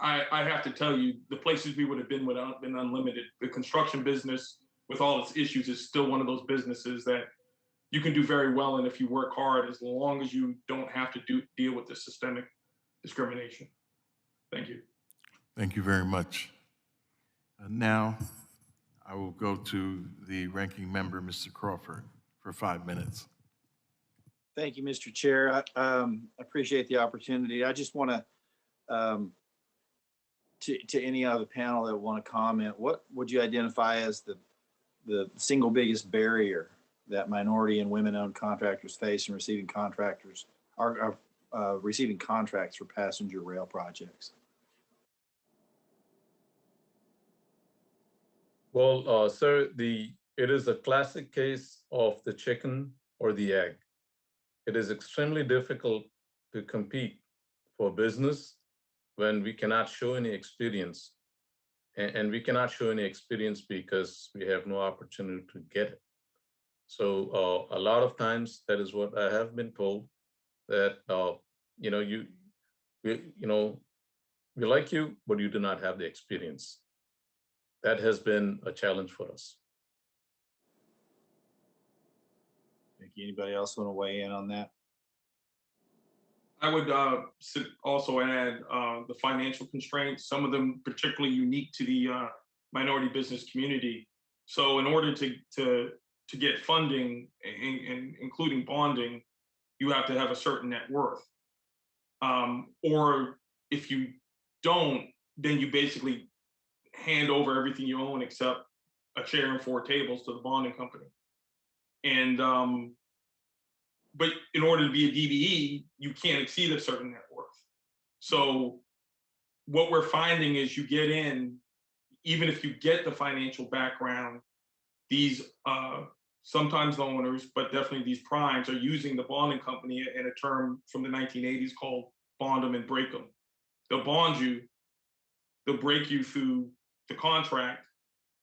I have to tell you, the places we would have been without been unlimited. The construction business, with all its issues, is still one of those businesses that you can do very well in if you work hard, as long as you don't have to deal with the systemic discrimination. Thank you. Thank you very much. Now, I will go to the ranking member, Mr. Crawford, for 5 minutes. Thank you, Mr. Chair. I appreciate the opportunity. I just want to any other panel that want to comment, what would you identify as the single biggest barrier that minority and women-owned contractors face in receiving contractors are receiving contracts for passenger rail projects? Well, sir, it is a classic case of the chicken or the egg. It is extremely difficult to compete for business when we cannot show any experience. And we cannot show any experience because we have no opportunity to get it. So a lot of times that is what I have been told, that we like you, but you do not have the experience. That has been a challenge for us. Thank you. Anybody else want to weigh in on that? I would also add the financial constraints, some of them particularly unique to the minority business community. So in order to get funding, including bonding, you have to have a certain net worth. Or if you don't, then you basically hand over everything you own except a chair and 4 tables to the bonding company. And but in order to be a DBE, you can't exceed a certain net worth. So what we're finding is you get in, even if you get the financial background, these sometimes the owners, but definitely these primes, are using the bonding company in a term from the 1980s called bond them and break them. They'll bond you, they'll break you through the contract,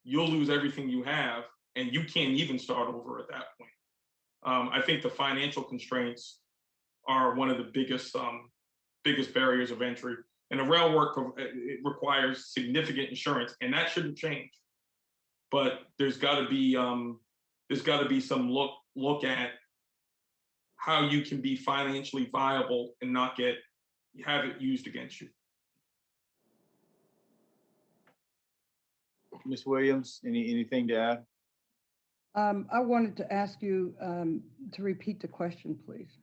you'll lose everything you have, and you can't even start over at that point. I think the financial constraints are one of the biggest barriers of entry. And the rail work, it requires significant insurance, and that shouldn't change. But there's got to be some look at how you can be financially viable and not have it used against you. Ms. Williams, anything to add? I wanted to ask you to repeat the question, please.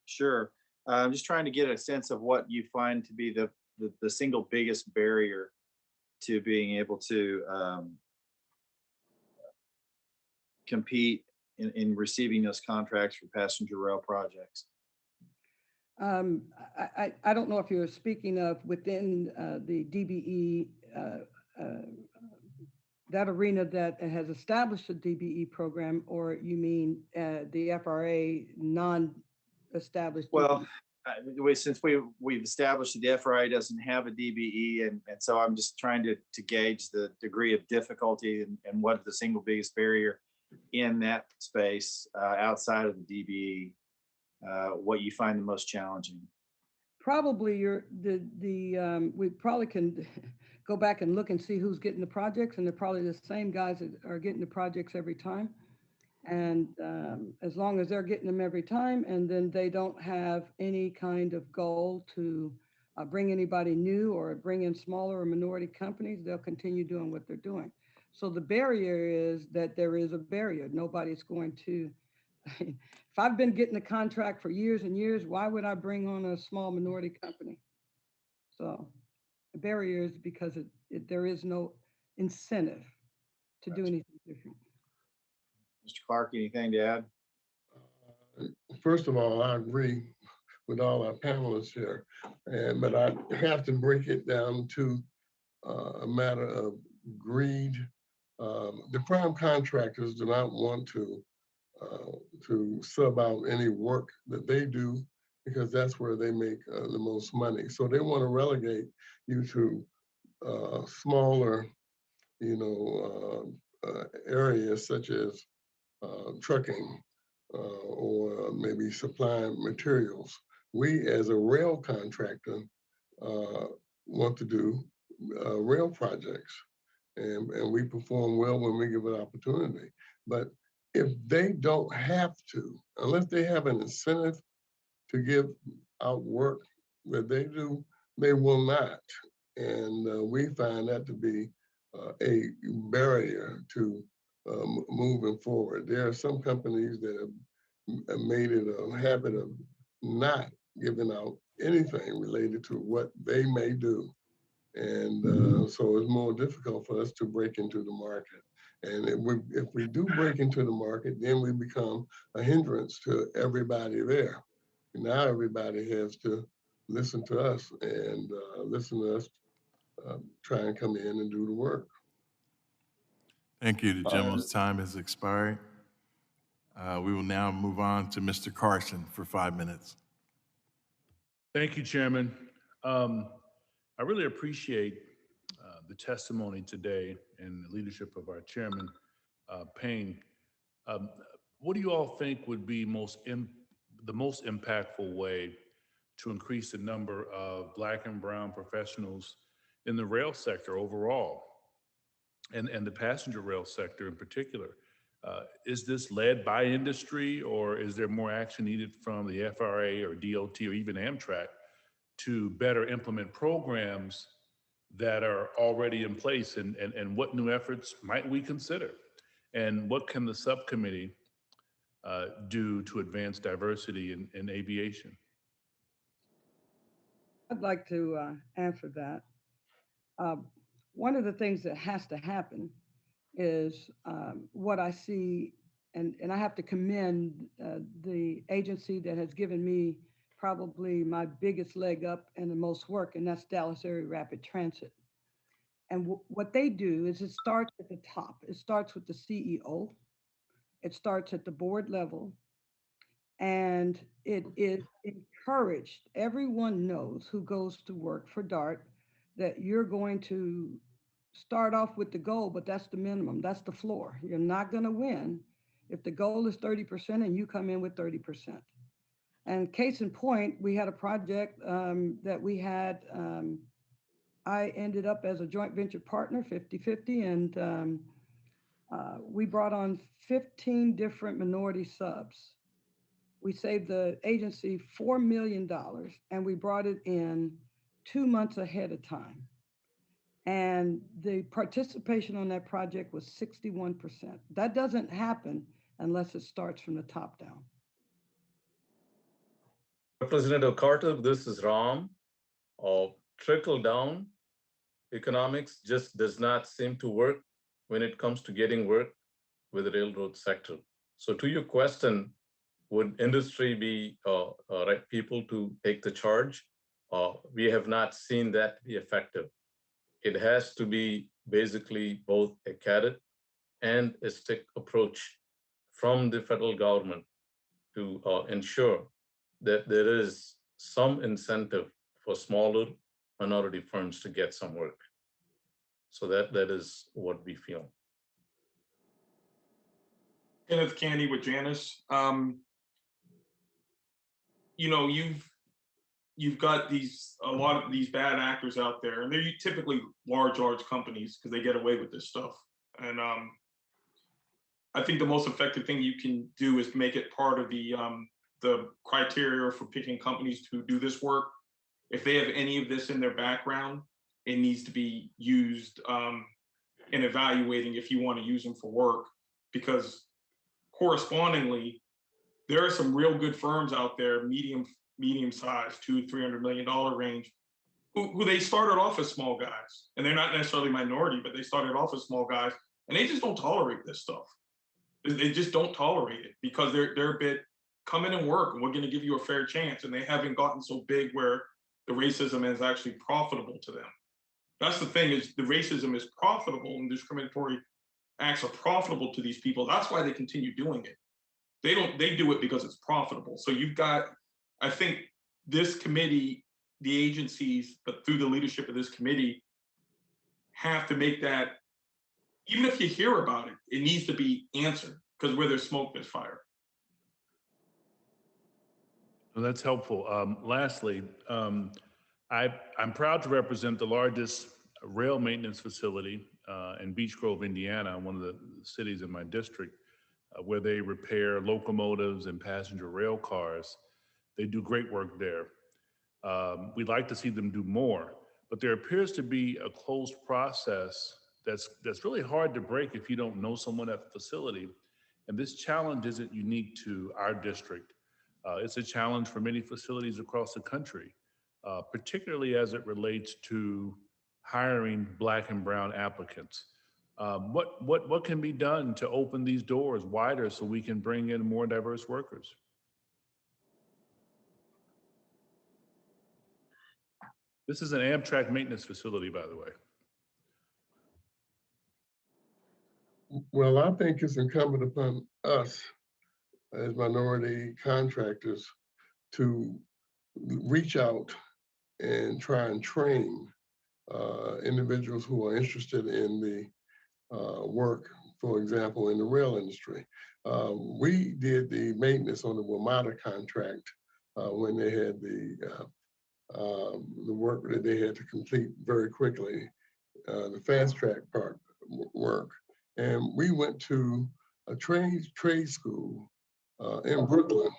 Sure. I'm just trying to get a sense of what you find to be the single biggest barrier to being able to compete in receiving those contracts for passenger rail projects. I don't know if you're speaking of within the DBE, that arena that has established a DBE program, or you mean the FRA non-established? Well, since we've established that the FRA doesn't have a DBE, and so I'm just trying to gauge the degree of difficulty and what the single biggest barrier in that space outside of the DBE, what you find the most challenging. Probably we probably can go back and look and see who's getting the projects, and they're probably the same guys that are getting the projects every time. And as long as they're getting them every time, and then they don't have any kind of goal to bring anybody new or bring in smaller or minority companies, they'll continue doing what they're doing. So the barrier is that there is a barrier. Nobody's going to, if I've been getting a contract for years and years, why would I bring on a small minority company? So the barrier is because there is no incentive to do anything different. Mr. Clark, anything to add? First of all, I agree with all our panelists here, but I have to break it down to a matter of greed. The prime contractors do not want to sub out any work that they do because that's where they make the most money. So they want to relegate you to smaller, areas such as trucking or maybe supplying materials. We, as a rail contractor, want to do rail projects, and we perform well when we give an opportunity. But if they don't have to, unless they have an incentive to give out work that they do, they will not. And we find that to be a barrier to moving forward. There are some companies that have made it a habit of not giving out anything related to what they may do. And so it's more difficult for us to break into the market. And if we do break into the market, then we become a hindrance to everybody there. Now everybody has to listen to us and listen to us try and come in and do the work. Thank you. The gentleman's time has expired. We will now move on to Mr. Carson for 5 minutes. Thank you, Chairman. I really appreciate the testimony today and the leadership of our Chairman, Payne. What do you all think would be the most impactful way to increase the number of Black and brown professionals in the rail sector overall, and the passenger rail sector in particular? Is this led by industry, or is there more action needed from the FRA or DOT or even Amtrak to better implement programs that are already in place? And what new efforts might we consider? And what can the subcommittee do to advance diversity in aviation? I'd like to answer that. One of the things that has to happen is what I see, and I have to commend the agency that has given me probably my biggest leg up and the most work, and that's Dallas Area Rapid Transit. And what they do is it starts at the top. It starts with the CEO. It starts at the board level. And it is encouraged. Everyone knows who goes to work for DART that you're going to start off with the goal, but that's the minimum. That's the floor. You're not going to win if the goal is 30% and you come in with 30%. And case in point, we had a project that we had, I ended up as a joint venture partner, 50-50, and we brought on 15 different minority subs. We saved the agency $4 million, and we brought it in 2 months ahead of time. And the participation on that project was 61%. That doesn't happen unless it starts from the top down. Representative Carter, this is Ram. Trickle down economics just does not seem to work when it comes to getting work with the railroad sector. So to your question, would industry be right people to take the charge? We have not seen that be effective. It has to be basically both a carrot and a stick approach from the federal government to ensure that there is some incentive for smaller minority firms to get some work. So that is what we feel. Kenneth Candy with Janice. You've got a lot of these bad actors out there, and they're typically large companies because they get away with this stuff. And I think the most effective thing you can do is make it part of the criteria for picking companies to do this work. If they have any of this in their background, it needs to be used in evaluating if you want to use them for work, because correspondingly, there are some real good firms out there, medium size, $200-300 million range, who they started off as small guys, and they're not necessarily minority, but they started off as small guys, and they just don't tolerate this stuff. They just don't tolerate it because they're a bit, come in and work, and we're going to give you a fair chance, and they haven't gotten so big where the racism is actually profitable to them. That's the thing, is the racism is profitable and discriminatory acts are profitable to these people. That's why they continue doing it. They do it because it's profitable. So you've got, I think this committee, the agencies, but through the leadership of this committee, have to make that, even if you hear about it, it needs to be answered, because where there's smoke, there's fire. Well, that's helpful. Lastly, I'm proud to represent the largest rail maintenance facility in Beech Grove, Indiana, one of the cities in my district, where they repair locomotives and passenger rail cars. They do great work there. We'd like to see them do more, but there appears to be a closed process that's really hard to break if you don't know someone at the facility. And this challenge isn't unique to our district. It's a challenge for many facilities across the country, particularly as it relates to hiring Black and brown applicants. What can be done to open these doors wider so we can bring in more diverse workers? This is an Amtrak maintenance facility, by the way. Well, I think it's incumbent upon us as minority contractors to reach out and try and train individuals who are interested in the work, for example, in the rail industry. We did the maintenance on the WMATA contract when they had the work that they had to complete very quickly, the fast track part work. And we went to a trade school in Brooklyn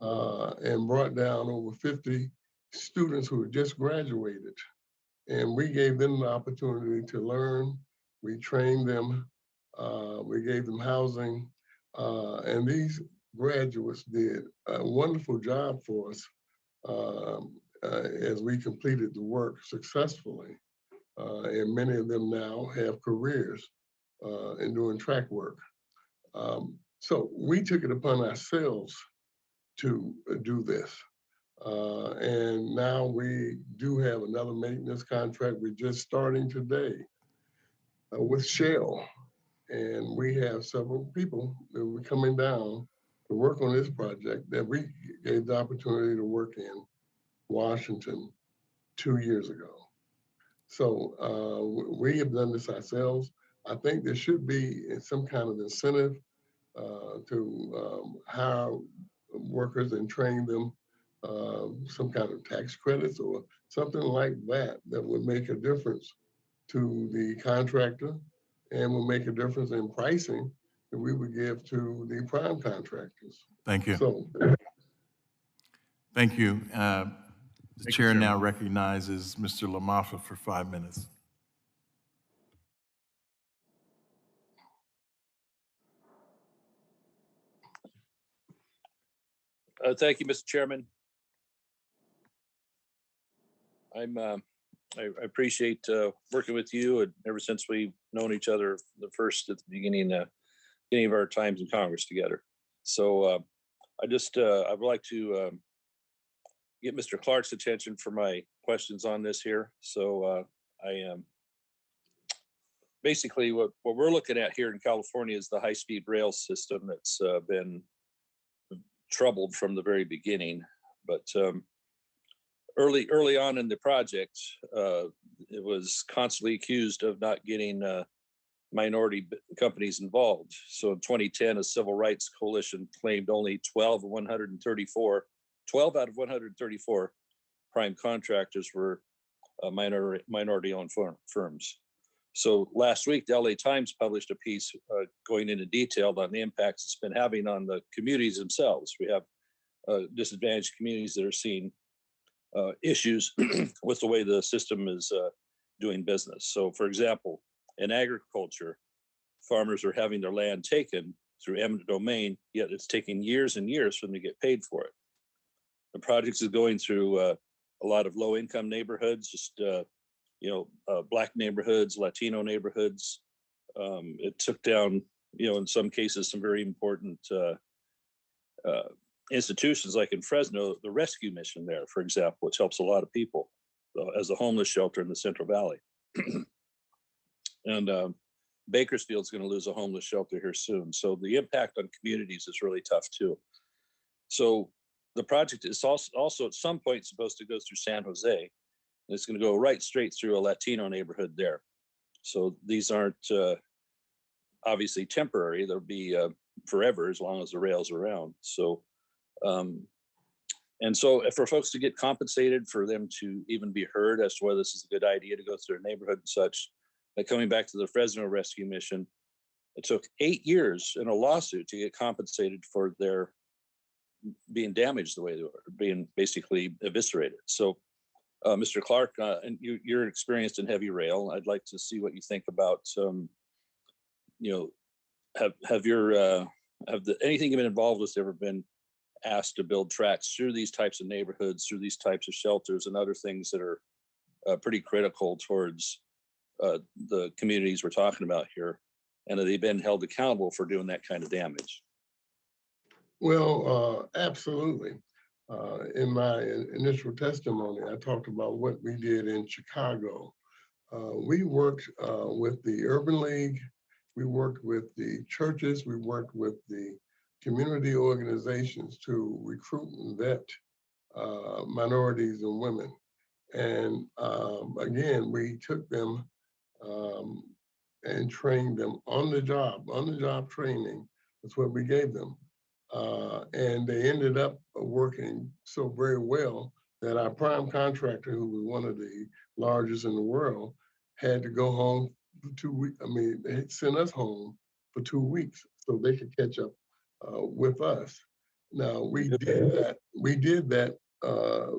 and brought down over 50 students who had just graduated. And we gave them the opportunity to learn. We trained them. We gave them housing. And these graduates did a wonderful job for us as we completed the work successfully. And many of them now have careers in doing track work. So we took it upon ourselves to do this. And now we do have another maintenance contract. We're just starting today with Shell. And we have several people that were coming down to work on this project that we gave the opportunity to work in Washington 2 years ago. So we have done this ourselves. I think there should be some kind of incentive to hire workers and train them, some kind of tax credits or something like that, that would make a difference to the contractor and will make a difference in pricing that we would give to the prime contractors. Thank you. So, Thank you. The chair now recognizes Mr. LaMaffa for 5 minutes. Thank you, Mr. Chairman. I appreciate working with you, and ever since we've known each other at the beginning of our times in Congress together. So I would like to get Mr. Clark's attention for my questions on this here. So basically what we're looking at here in California is the high-speed rail system that's been troubled from the very beginning. But early on in the project, it was constantly accused of not getting minority companies involved. So in 2010, a civil rights coalition claimed only 12 out of 134 prime contractors were minority-owned firms. So last week, the LA Times published a piece going into detail on the impacts it's been having on the communities themselves. We have disadvantaged communities that are seeing issues with the way the system is doing business. So for example, In agriculture, farmers are having their land taken through eminent domain, yet it's taking years and years for them to get paid for it. The project is going through a lot of low-income neighborhoods, just Black neighborhoods, Latino neighborhoods. It took down, in some cases, some very important institutions, like in Fresno, the rescue mission there, for example, which helps a lot of people as a homeless shelter in the Central Valley. And Bakersfield's going to lose a homeless shelter here soon. So the impact on communities is really tough too. So the project is also at some point supposed to go through San Jose. And it's going to go right straight through a Latino neighborhood there. So these aren't obviously temporary. They'll be forever as long as the rail's around. So, and so for folks to get compensated, for them to even be heard as to whether this is a good idea to go through a neighborhood and such, like coming back to the Fresno rescue mission, it took 8 years in a lawsuit to get compensated for their being damaged the way they were, being basically eviscerated. So, Mr. Clark, and you're experienced in heavy rail. I'd like to see what you think about, anything you've been involved with ever been asked to build tracks through these types of neighborhoods, through these types of shelters and other things that are pretty critical towards the communities we're talking about here, and have they been held accountable for doing that kind of damage? Well, absolutely. In my initial testimony, I talked about what we did in Chicago. We worked with the Urban League, we worked with the churches, we worked with the community organizations to recruit and vet minorities and women. And again, we took them and trained them on the job training. That's what we gave them. And they ended up working so very well that our prime contractor, who was one of the largest in the world, had to go home for 2 weeks. I mean, they sent us home for 2 weeks so they could catch up with us. Now, we did that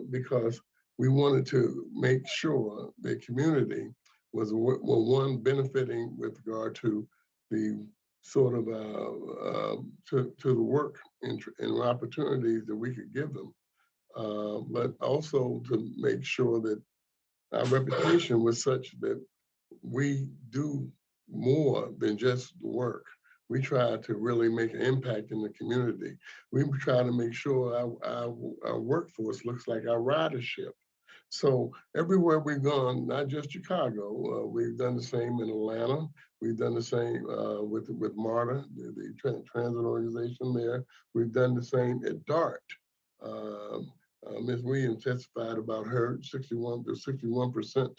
because we wanted to make sure the community was one benefiting with regard to the sort of to the work and opportunities that we could give them, but also to make sure that our reputation was such that we do more than just work. We try to really make an impact in the community. We try to make sure our workforce looks like our ridership. So everywhere we've gone, not just Chicago, we've done the same in Atlanta. We've done the same with MARTA, the transit organization there. We've done the same at DART. Ms. Williams testified about her 61%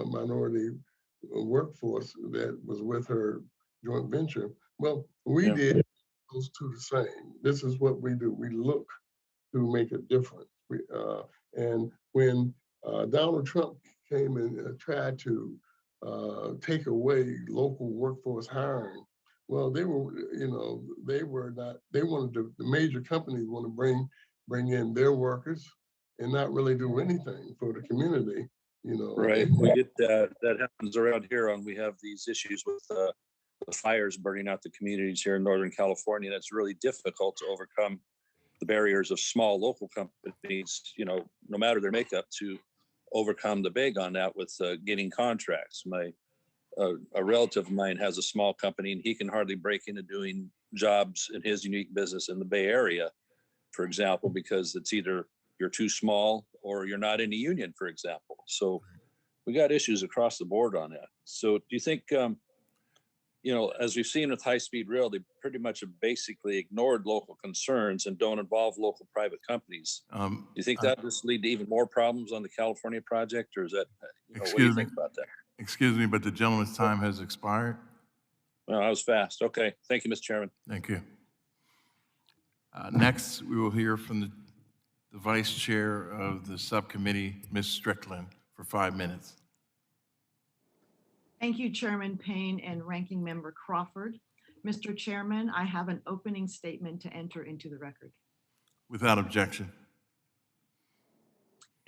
minority workforce that was with her joint venture. Well, we did those two the same. This is what we do. We look to make a difference. And when Donald Trump came and tried to take away local workforce hiring, well, they wanted the major companies want to bring in their workers and not really do anything for the community, Right, we get that happens around here, and we have these issues with the fires burning out the communities here in Northern California. That's really difficult to overcome the barriers of small local companies, no matter their makeup, to overcome the big on that with getting contracts. A relative of mine has a small company, and he can hardly break into doing jobs in his unique business in the Bay Area, for example, because it's either you're too small or you're not in a union, for example. So we got issues across the board on that. So do you think, as we've seen with high-speed rail, they pretty much have basically ignored local concerns and don't involve local private companies. Do you think that just lead to even more problems on the California project, or is that, what do you think about that? Excuse me, but the gentleman's time has expired. Well, that was fast. Okay. Thank you, Mr. Chairman. Thank you. Next, we will hear from the Vice Chair of the subcommittee, Ms. Strickland, for 5 minutes. Thank you, Chairman Payne and Ranking Member Crawford. Mr. Chairman, I have an opening statement to enter into the record. Without objection.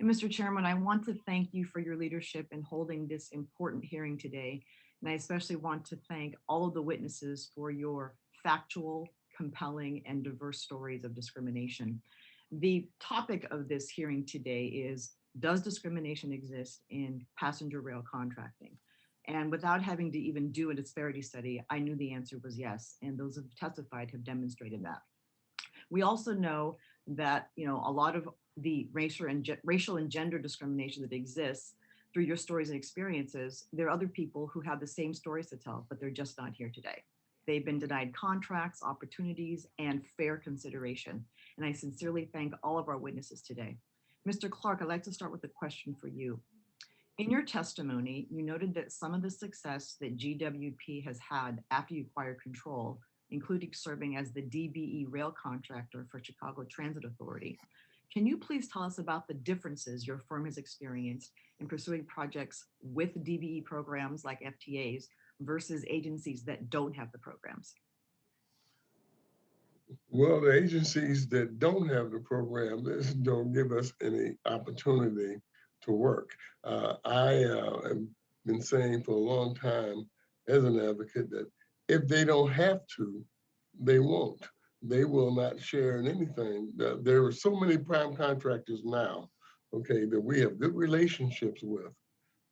And Mr. Chairman, I want to thank you for your leadership in holding this important hearing today. And I especially want to thank all of the witnesses for your factual, compelling, and diverse stories of discrimination. The topic of this hearing today is, does discrimination exist in passenger rail contracting? And without having to even do a disparity study, I knew the answer was yes. And those who have testified have demonstrated that. We also know that, a lot of the racial and gender discrimination that exists through your stories and experiences, there are other people who have the same stories to tell, but they're just not here today. They've been denied contracts, opportunities, and fair consideration. And I sincerely thank all of our witnesses today. Mr. Clark, I'd like to start with a question for you. In your testimony, you noted that some of the success that GWP has had after you acquired control, including serving as the DBE rail contractor for Chicago Transit Authority. Can you please tell us about the differences your firm has experienced in pursuing projects with DBE programs like FTAs versus agencies that don't have the programs? Well, the agencies that don't have the program don't give us any opportunity to work. I have been saying for a long time as an advocate that if they don't have to, they won't. They will not share in anything. There are so many prime contractors now, okay, that we have good relationships with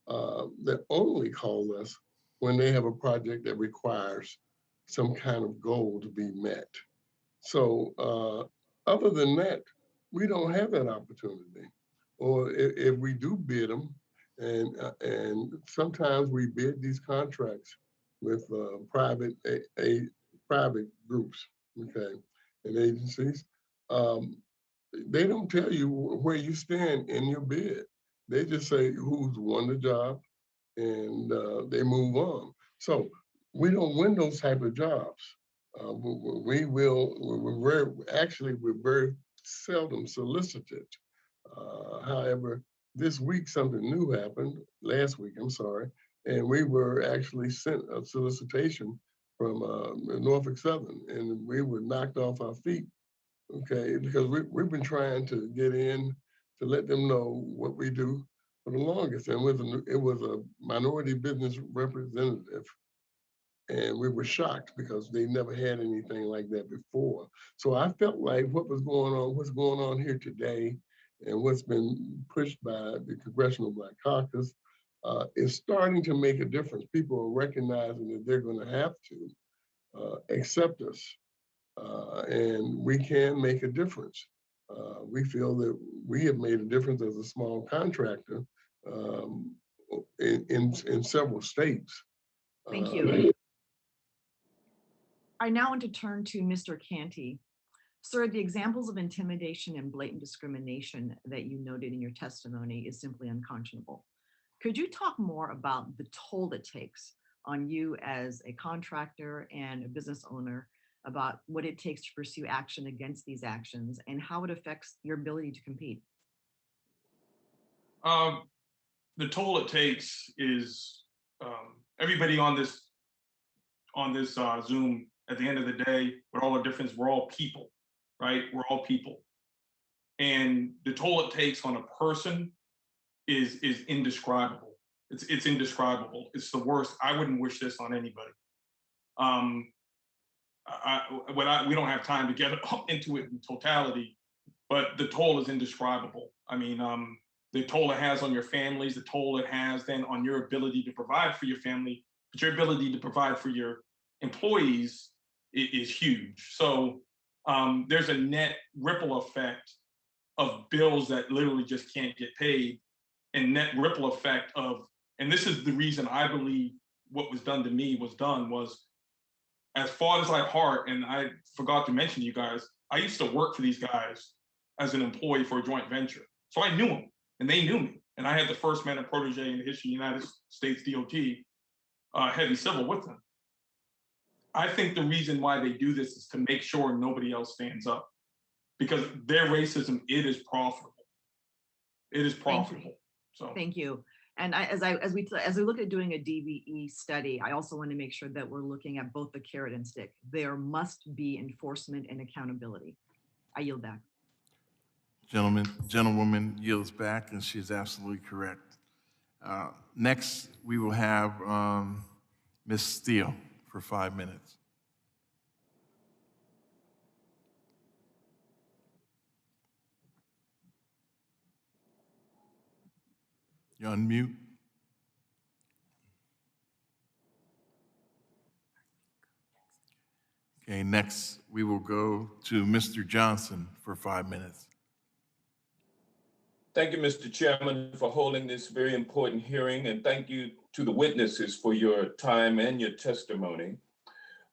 that only call us when they have a project that requires some kind of goal to be met. So other than that, we don't have that opportunity. Or if we do bid them, and sometimes we bid these contracts with private groups, okay, and agencies, they don't tell you where you stand in your bid. They just say who's won the job, and they move on. So we don't win those type of jobs. We're very seldom solicited. However, this week something new happened, last week, I'm sorry, and we were actually sent a solicitation from Norfolk Southern, and we were knocked off our feet, okay, because we've been trying to get in to let them know what we do for the longest, and it was a minority business representative. And we were shocked because they never had anything like that before. So I felt like what's going on here today and what's been pushed by the Congressional Black Caucus is starting to make a difference. People are recognizing that they're going to have to accept us and we can make a difference. We feel that we have made a difference as a small contractor in several states. Thank you. I now want to turn to Mr. Canty. Sir, the examples of intimidation and blatant discrimination that you noted in your testimony is simply unconscionable. Could you talk more about the toll it takes on you as a contractor and a business owner, about what it takes to pursue action against these actions and how it affects your ability to compete? The toll it takes is everybody on this Zoom, at the end of the day, with all the difference, we're all people, right? We're all people. And the toll it takes on a person is indescribable. It's indescribable. It's the worst. I wouldn't wish this on anybody. We don't have time to get into it in totality, but the toll is indescribable. I mean, the toll it has on your families, the toll it has then on your ability to provide for your family, but your ability to provide for your employees is huge. So there's a net ripple effect of bills that literally just can't get paid, and net ripple effect of, and this is the reason I believe what was done to me was, as far as I heart, and I forgot to mention you guys, I used to work for these guys as an employee for a joint venture. So I knew them and they knew me. And I had the first man and protege in the history of the United States DOT heavy civil with them. I think the reason why they do this is to make sure nobody else stands up, because their racism, it is profitable. It is profitable. So thank you. And as we look at doing a DBE study, I also want to make sure that we're looking at both the carrot and stick. There must be enforcement and accountability. I yield back. Gentlewoman yields back, and she's absolutely correct. Next, we will have Ms. Steele for 5 minutes. You're on mute. Okay, next we will go to Mr. Johnson for 5 minutes. Thank you, Mr. Chairman, for holding this very important hearing, and thank you to the witnesses for your time and your testimony.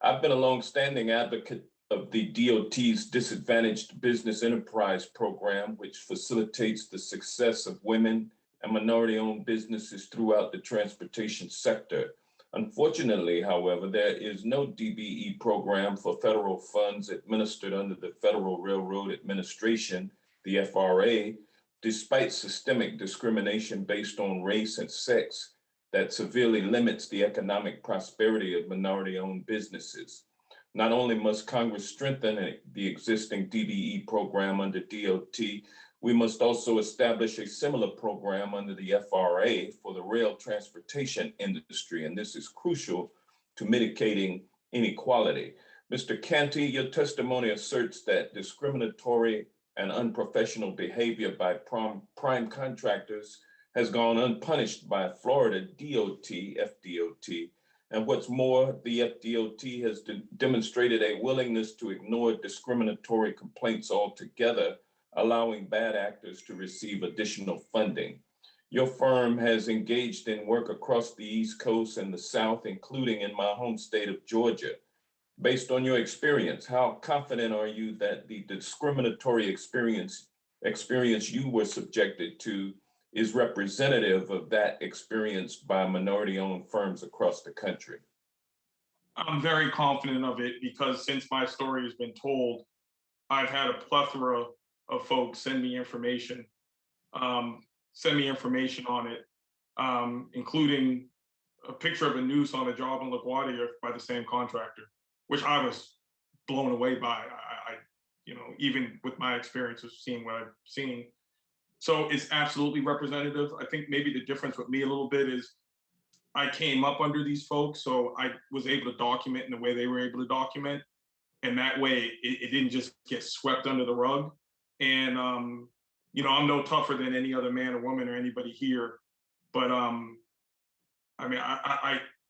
I've been a longstanding advocate of the DOT's Disadvantaged Business Enterprise Program, which facilitates the success of women and minority-owned businesses throughout the transportation sector. Unfortunately, however, there is no DBE program for federal funds administered under the Federal Railroad Administration, the FRA, despite systemic discrimination based on race and sex that severely limits the economic prosperity of minority-owned businesses. Not only must Congress strengthen the existing DBE program under DOT, we must also establish a similar program under the FRA for the rail transportation industry, and this is crucial to mitigating inequality. Mr. Canty, your testimony asserts that discriminatory and unprofessional behavior by prime contractors has gone unpunished by Florida DOT, FDOT. And what's more, the FDOT has demonstrated a willingness to ignore discriminatory complaints altogether, allowing bad actors to receive additional funding. Your firm has engaged in work across the East Coast and the South, including in my home state of Georgia. Based on your experience, how confident are you that the discriminatory experience you were subjected to is representative of that experience by minority-owned firms across the country? I'm very confident of it because since my story has been told, I've had a plethora of folks send me information on it, including a picture of a noose on a job in LaGuardia by the same contractor, which I was blown away by. Even with my experience of seeing what I've seen. So it's absolutely representative. I think maybe the difference with me a little bit is I came up under these folks, so I was able to document in the way they were able to document. And that way it didn't just get swept under the rug. And, I'm no tougher than any other man or woman or anybody here, but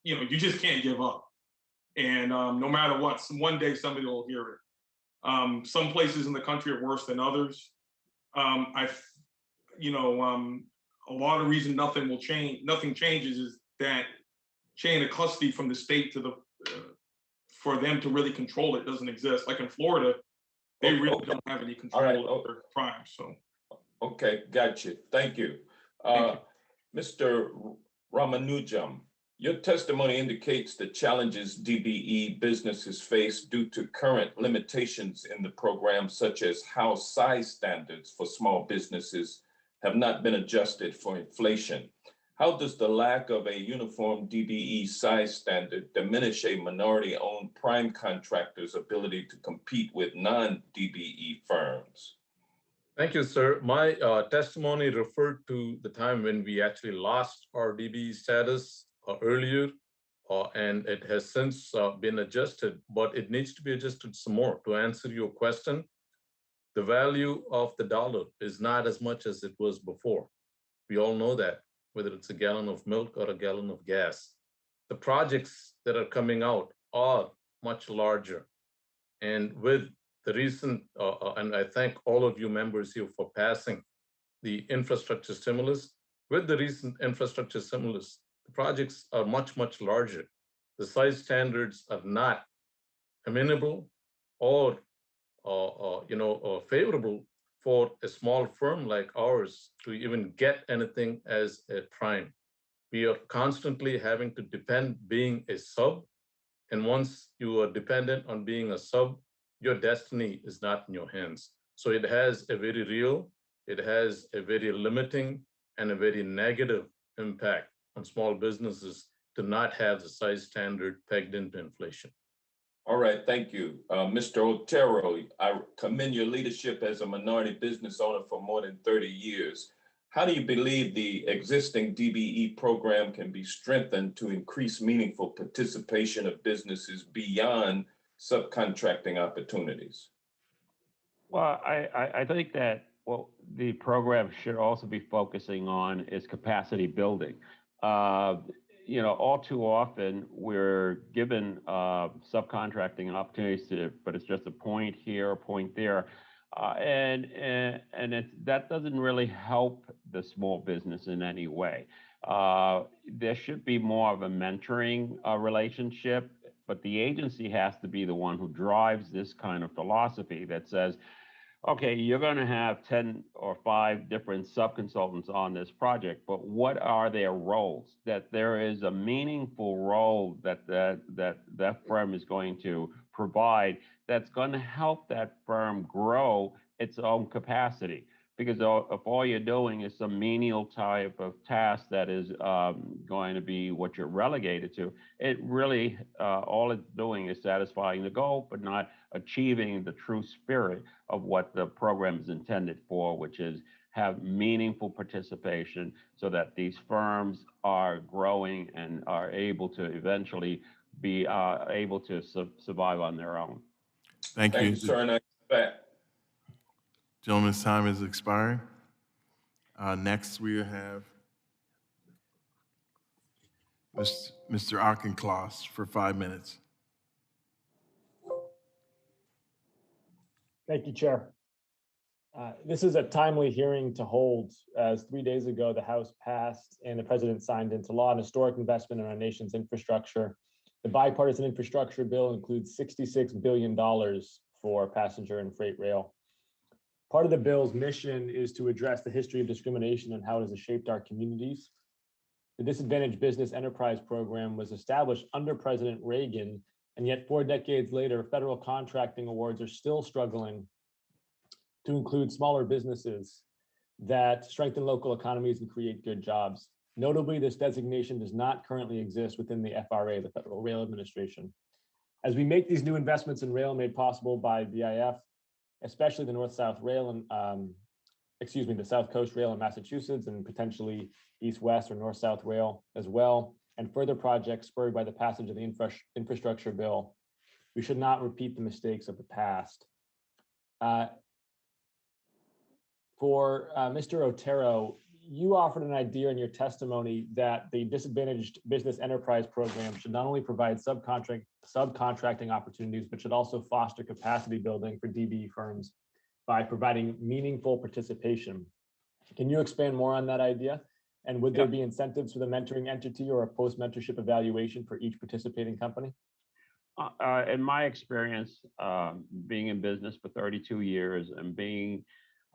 you just can't give up. And no matter what, one day somebody will hear it. Some places in the country are worse than others. A lot of reason nothing changes is that chain of custody from the state to for them to really control it doesn't exist. Like in Florida, they really don't have any control over crime. So. Okay, gotcha. Thank you. Mr. Ramanujam, your testimony indicates the challenges DBE businesses face due to current limitations in the program, such as how size standards for small businesses have not been adjusted for inflation. How does the lack of a uniform DBE size standard diminish a minority-owned prime contractor's ability to compete with non-DBE firms? Thank you, sir. My testimony referred to the time when we actually lost our DBE status earlier, and it has since been adjusted, but it needs to be adjusted some more. To answer your question, the value of the dollar is not as much as it was before. We all know that, whether it's a gallon of milk or a gallon of gas. The projects that are coming out are much larger. And with the recent, and I thank all of you members here for passing the infrastructure stimulus. With the recent infrastructure stimulus, the projects are much, much larger. The size standards are not amenable or favorable for a small firm like ours to even get anything as a prime. We are constantly having to depend being a sub. And once you are dependent on being a sub, your destiny is not in your hands. So it has a very real, it has a very limiting and a very negative impact on small businesses to not have the size standard pegged into inflation. All right, thank you. Mr. Otero, I commend your leadership as a minority business owner for more than 30 years. How do you believe the existing DBE program can be strengthened to increase meaningful participation of businesses beyond subcontracting opportunities? Well, I think that what the program should also be focusing on is capacity building. All too often we're given subcontracting opportunities but it's just a point here, a point there. That doesn't really help the small business in any way. There should be more of a mentoring relationship, but the agency has to be the one who drives this kind of philosophy that says, okay, you're going to have 10 or 5 different subconsultants on this project, but what are their roles? That there is a meaningful role that firm is going to provide that's going to help that firm grow its own capacity. Because if all you're doing is some menial type of task that is going to be what you're relegated to, it really, all it's doing is satisfying the goal, but not achieving the true spirit of what the program is intended for, which is have meaningful participation so that these firms are growing and are able to eventually be able to survive on their own. Thank you. Thank you, sir. And I back. Gentleman's time is expiring. Next, we have Mr. Auchincloss for 5 minutes. Thank you, Chair. This is a timely hearing to hold, as 3 days ago, the House passed and the President signed into law an historic investment in our nation's infrastructure. The bipartisan infrastructure bill includes $66 billion for passenger and freight rail. Part of the bill's mission is to address the history of discrimination and how it has shaped our communities. The Disadvantaged Business Enterprise Program was established under President Reagan, and yet 4 decades later, federal contracting awards are still struggling to include smaller businesses that strengthen local economies and create good jobs. Notably, this designation does not currently exist within the FRA, the Federal Rail Administration. As we make these new investments in rail made possible by BIF, especially the North-South Rail and, the South Coast Rail in Massachusetts and potentially East-West or North-South Rail as well, and further projects spurred by the passage of the infrastructure bill, we should not repeat the mistakes of the past. For Mr. Otero, you offered an idea in your testimony that the Disadvantaged Business Enterprise Program should not only provide subcontracting opportunities, but should also foster capacity building for DBE firms by providing meaningful participation. Can you expand more on that idea? And would there be incentives for the mentoring entity or a post-mentorship evaluation for each participating company? In my experience, being in business for 32 years and being,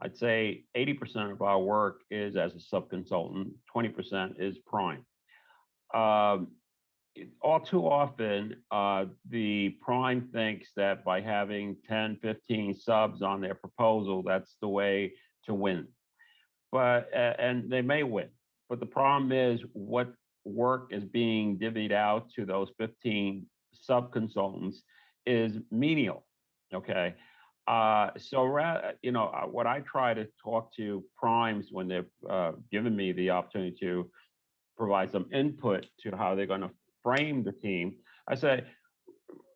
I'd say 80% of our work is as a subconsultant, 20% is prime. All too often, the prime thinks that by having 10, 15 subs on their proposal, that's the way to win. And they may win, but the problem is what work is being divvied out to those 15 subconsultants is menial, okay? What I try to talk to primes when they're giving me the opportunity to provide some input to how they're going to frame the team, I say,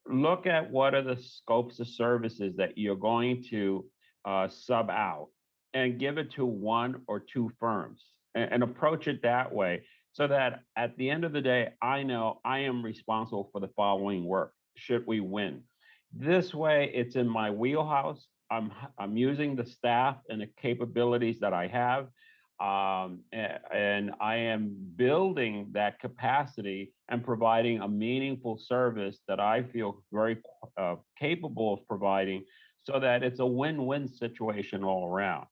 look at what are the scopes of services that you're going to sub out and give it to 1 or 2 firms and approach it that way so that at the end of the day, I know I am responsible for the following work, should we win. This way, it's in my wheelhouse. I'm using the staff and the capabilities that I have, and I am building that capacity and providing a meaningful service that I feel very capable of providing so that it's a win-win situation all around.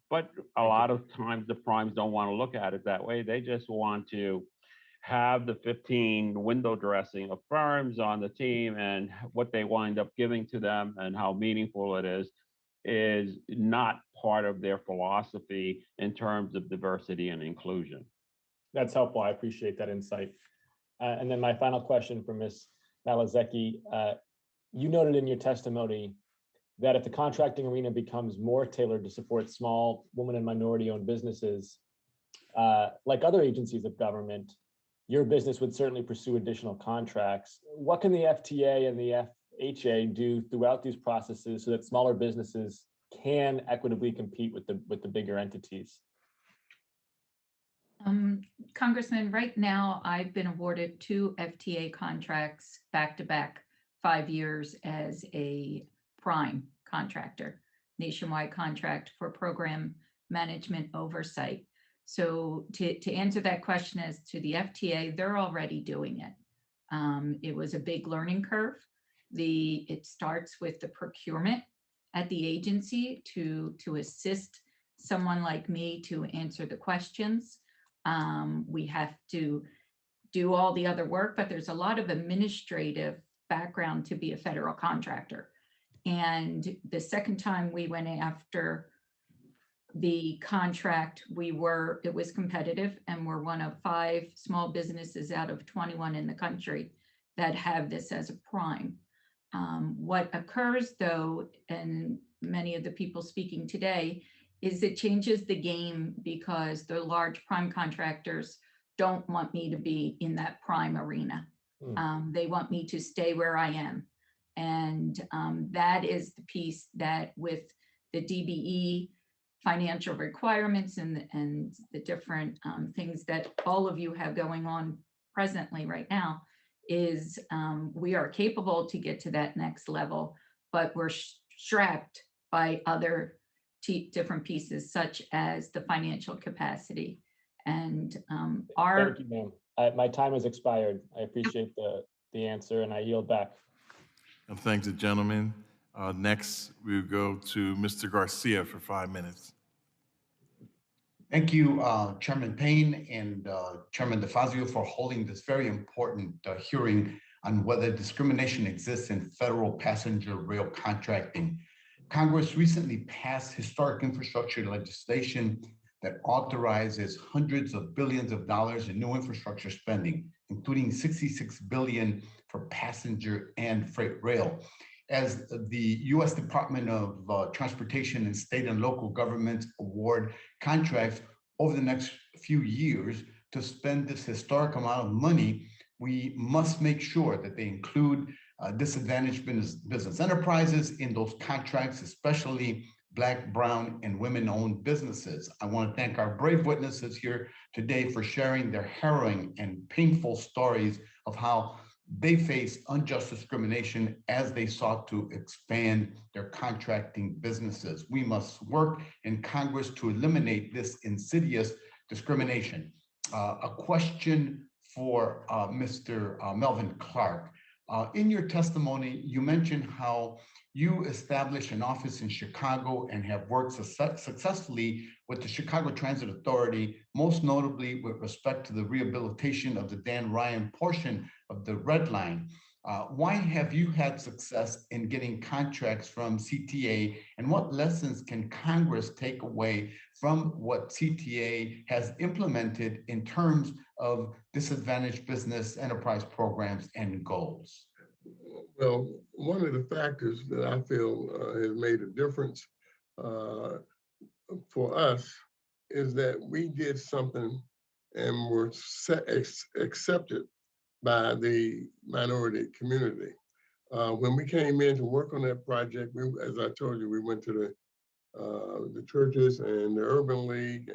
But a lot of times the primes don't want to look at it that way. They just want to have the 15 window dressing of firms on the team, and what they wind up giving to them and how meaningful it is not part of their philosophy in terms of diversity and inclusion. That's helpful. I appreciate that insight. And then my final question for Ms. Malazeki, you noted in your testimony that if the contracting arena becomes more tailored to support small women and minority-owned businesses, like other agencies of government, your business would certainly pursue additional contracts. What can the FTA and the FHA do throughout these processes so that smaller businesses can equitably compete with the bigger entities? Congressman, right now I've been awarded 2 FTA contracts back-to-back 5 years as a prime contractor, nationwide contract for program management oversight. So to answer that question as to the FTA, they're already doing it. It was a big learning curve. It starts with the procurement at the agency to assist someone like me to answer the questions. We have to do all the other work, but there's a lot of administrative background to be a federal contractor. And the second time we went after the contract, it was competitive, and we're one of 5 small businesses out of 21 in the country that have this as a prime. What occurs though, and many of the people speaking today, is it changes the game because the large prime contractors don't want me to be in that prime arena. They want me to stay where I am. And that is the piece that with the DBE financial requirements and the different things that all of you have going on presently right now is we are capable to get to that next level, but we're strapped by other different pieces such as the financial capacity. And Thank you, ma'am. My time has expired. I appreciate the answer and I yield back. And thank the gentleman. Next, we will go to Mr. Garcia for 5 minutes. Thank you, Chairman Payne and Chairman DeFazio for holding this very important hearing on whether discrimination exists in federal passenger rail contracting. Congress recently passed historic infrastructure legislation that authorizes hundreds of billions of dollars in new infrastructure spending, including $66 billion for passenger and freight rail. As the U.S. Department of Transportation and state and local governments award contracts over the next few years to spend this historic amount of money, we must make sure that they include disadvantaged business enterprises in those contracts, especially Black, brown, and women-owned businesses. I want to thank our brave witnesses here today for sharing their harrowing and painful stories of how they faced unjust discrimination as they sought to expand their contracting businesses. We must work in Congress to eliminate this insidious discrimination. A question for Mr. Melvin Clark. In your testimony, you mentioned how you established an office in Chicago and have worked successfully with the Chicago Transit Authority, most notably with respect to the rehabilitation of the Dan Ryan portion of the Red Line. Why have you had success in getting contracts from CTA, and what lessons can Congress take away from what CTA has implemented in terms of disadvantaged business enterprise programs and goals? Well, one of the factors that I feel has made a difference for us is that we did something and were accepted by the minority community. When we came in to work on that project, as I told you, we went to the churches and the Urban League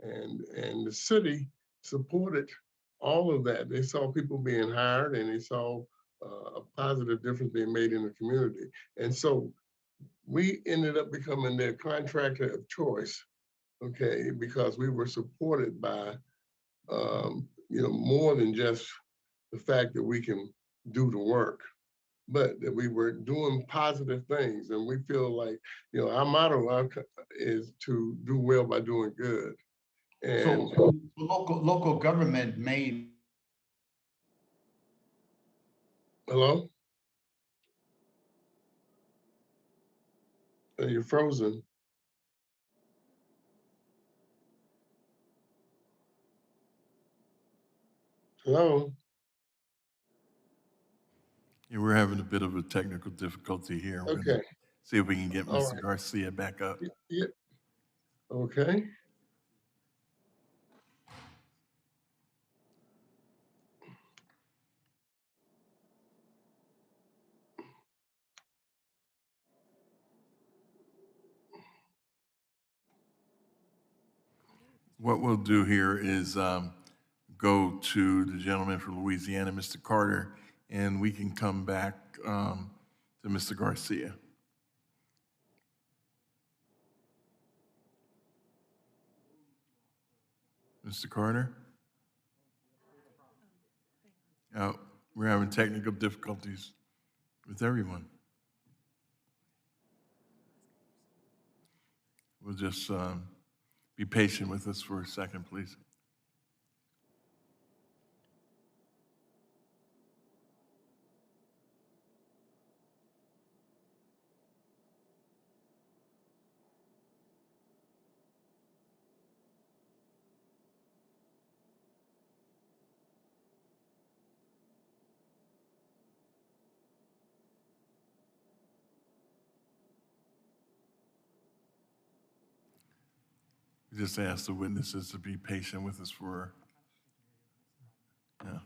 and the city supported all of that. They saw people being hired and they saw a positive difference being made in the community. And so we ended up becoming their contractor of choice, okay, because we were supported by, more than just the fact that we can do the work, but that we were doing positive things. And we feel like, our motto is to do well by doing good. And so local government made. Hello? You're frozen. Hello? Yeah, we're having a bit of a technical difficulty here. We're gonna Okay, see if we can get all Mr. right. Garcia back up. Yeah, okay. What we'll do here is go to the gentleman from Louisiana, Mr. Carter, and we can come back to Mr. Garcia. Mr. Carter? We're having technical difficulties with everyone. We'll just be patient with us for a second, please. We just ask the witnesses to be patient with us for, yeah.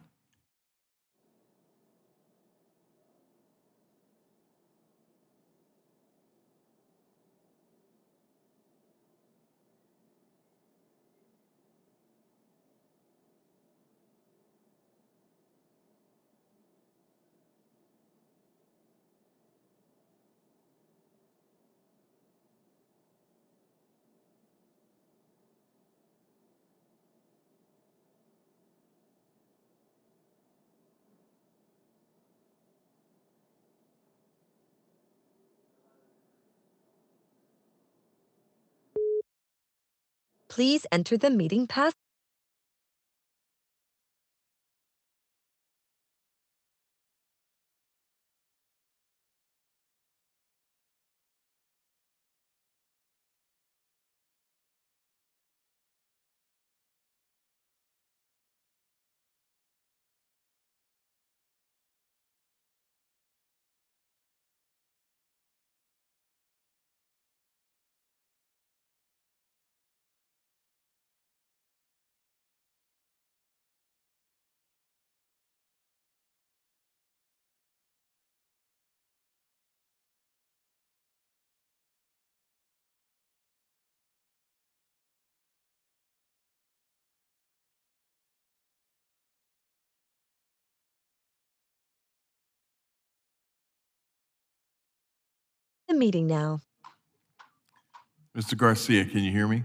Please enter the meeting pass. The meeting now. Mr. Garcia, can you hear me?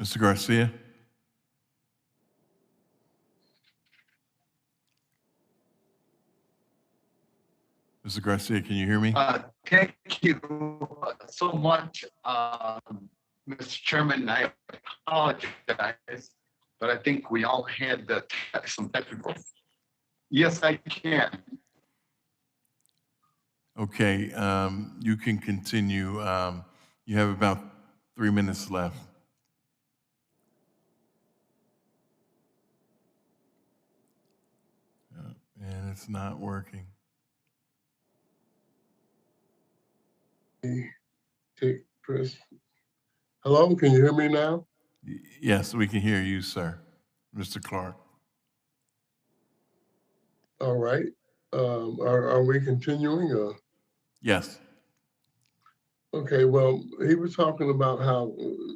Mr. Garcia? Mr. Garcia, can you hear me? Thank you so much, Mr. Chairman. I apologize, but I think we all had some technical. Yes, I can. Okay, you can continue. You have about 3 minutes left. And it's not working. Take Chris. Hello, can you hear me now? Yes, we can hear you, sir. Mr. Clark. All right. Are we continuing? Yes. Okay, well, he was talking about how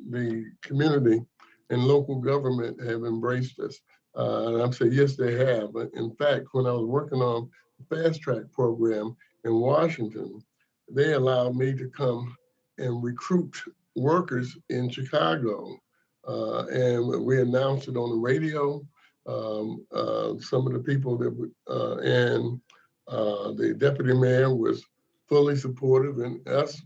the community and local government have embraced us. And I'm saying, yes, they have. But in fact, when I was working on the fast track program in Washington, they allowed me to come and recruit workers in Chicago. And we announced it on the radio. Some of the people that and the deputy mayor was fully supportive, and us,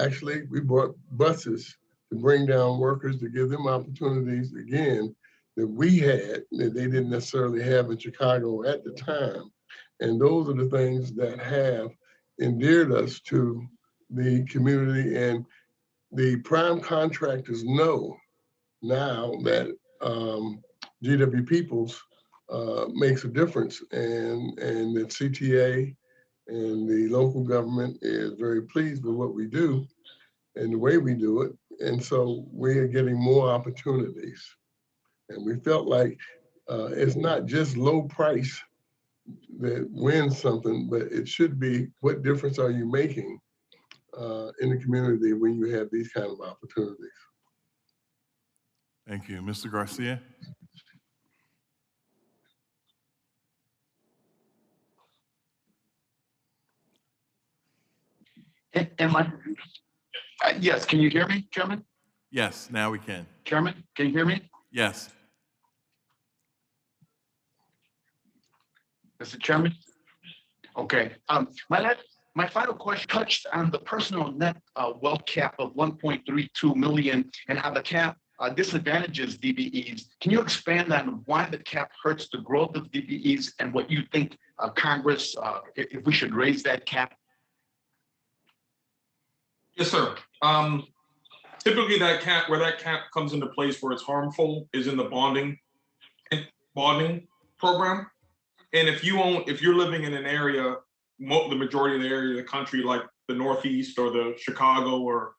actually, we brought buses to bring down workers to give them opportunities again that we had that they didn't necessarily have in Chicago at the time. And those are the things that have endeared us to the community, and the prime contractors know now that GW Peoples makes a difference, and that CTA and the local government is very pleased with what we do and the way we do it. And so we are getting more opportunities. And we felt like it's not just low price that wins something, but it should be what difference are you making in the community when you have these kind of opportunities. Thank you. Mr. Garcia? Yes, can you hear me, Chairman? Yes, now we can. Chairman, can you hear me? Yes. Mr. Chairman? Okay. My final question touched on the personal net wealth cap of 1.32 million and how the cap disadvantages DBEs. Can you expand on why the cap hurts the growth of DBEs and what you think Congress, if we should raise that cap? Yes, sir. Typically that cap, where that cap comes into place where it's harmful is in the bonding program. And if you're living in an area, the majority of the area of the country, like the Northeast or the Chicago or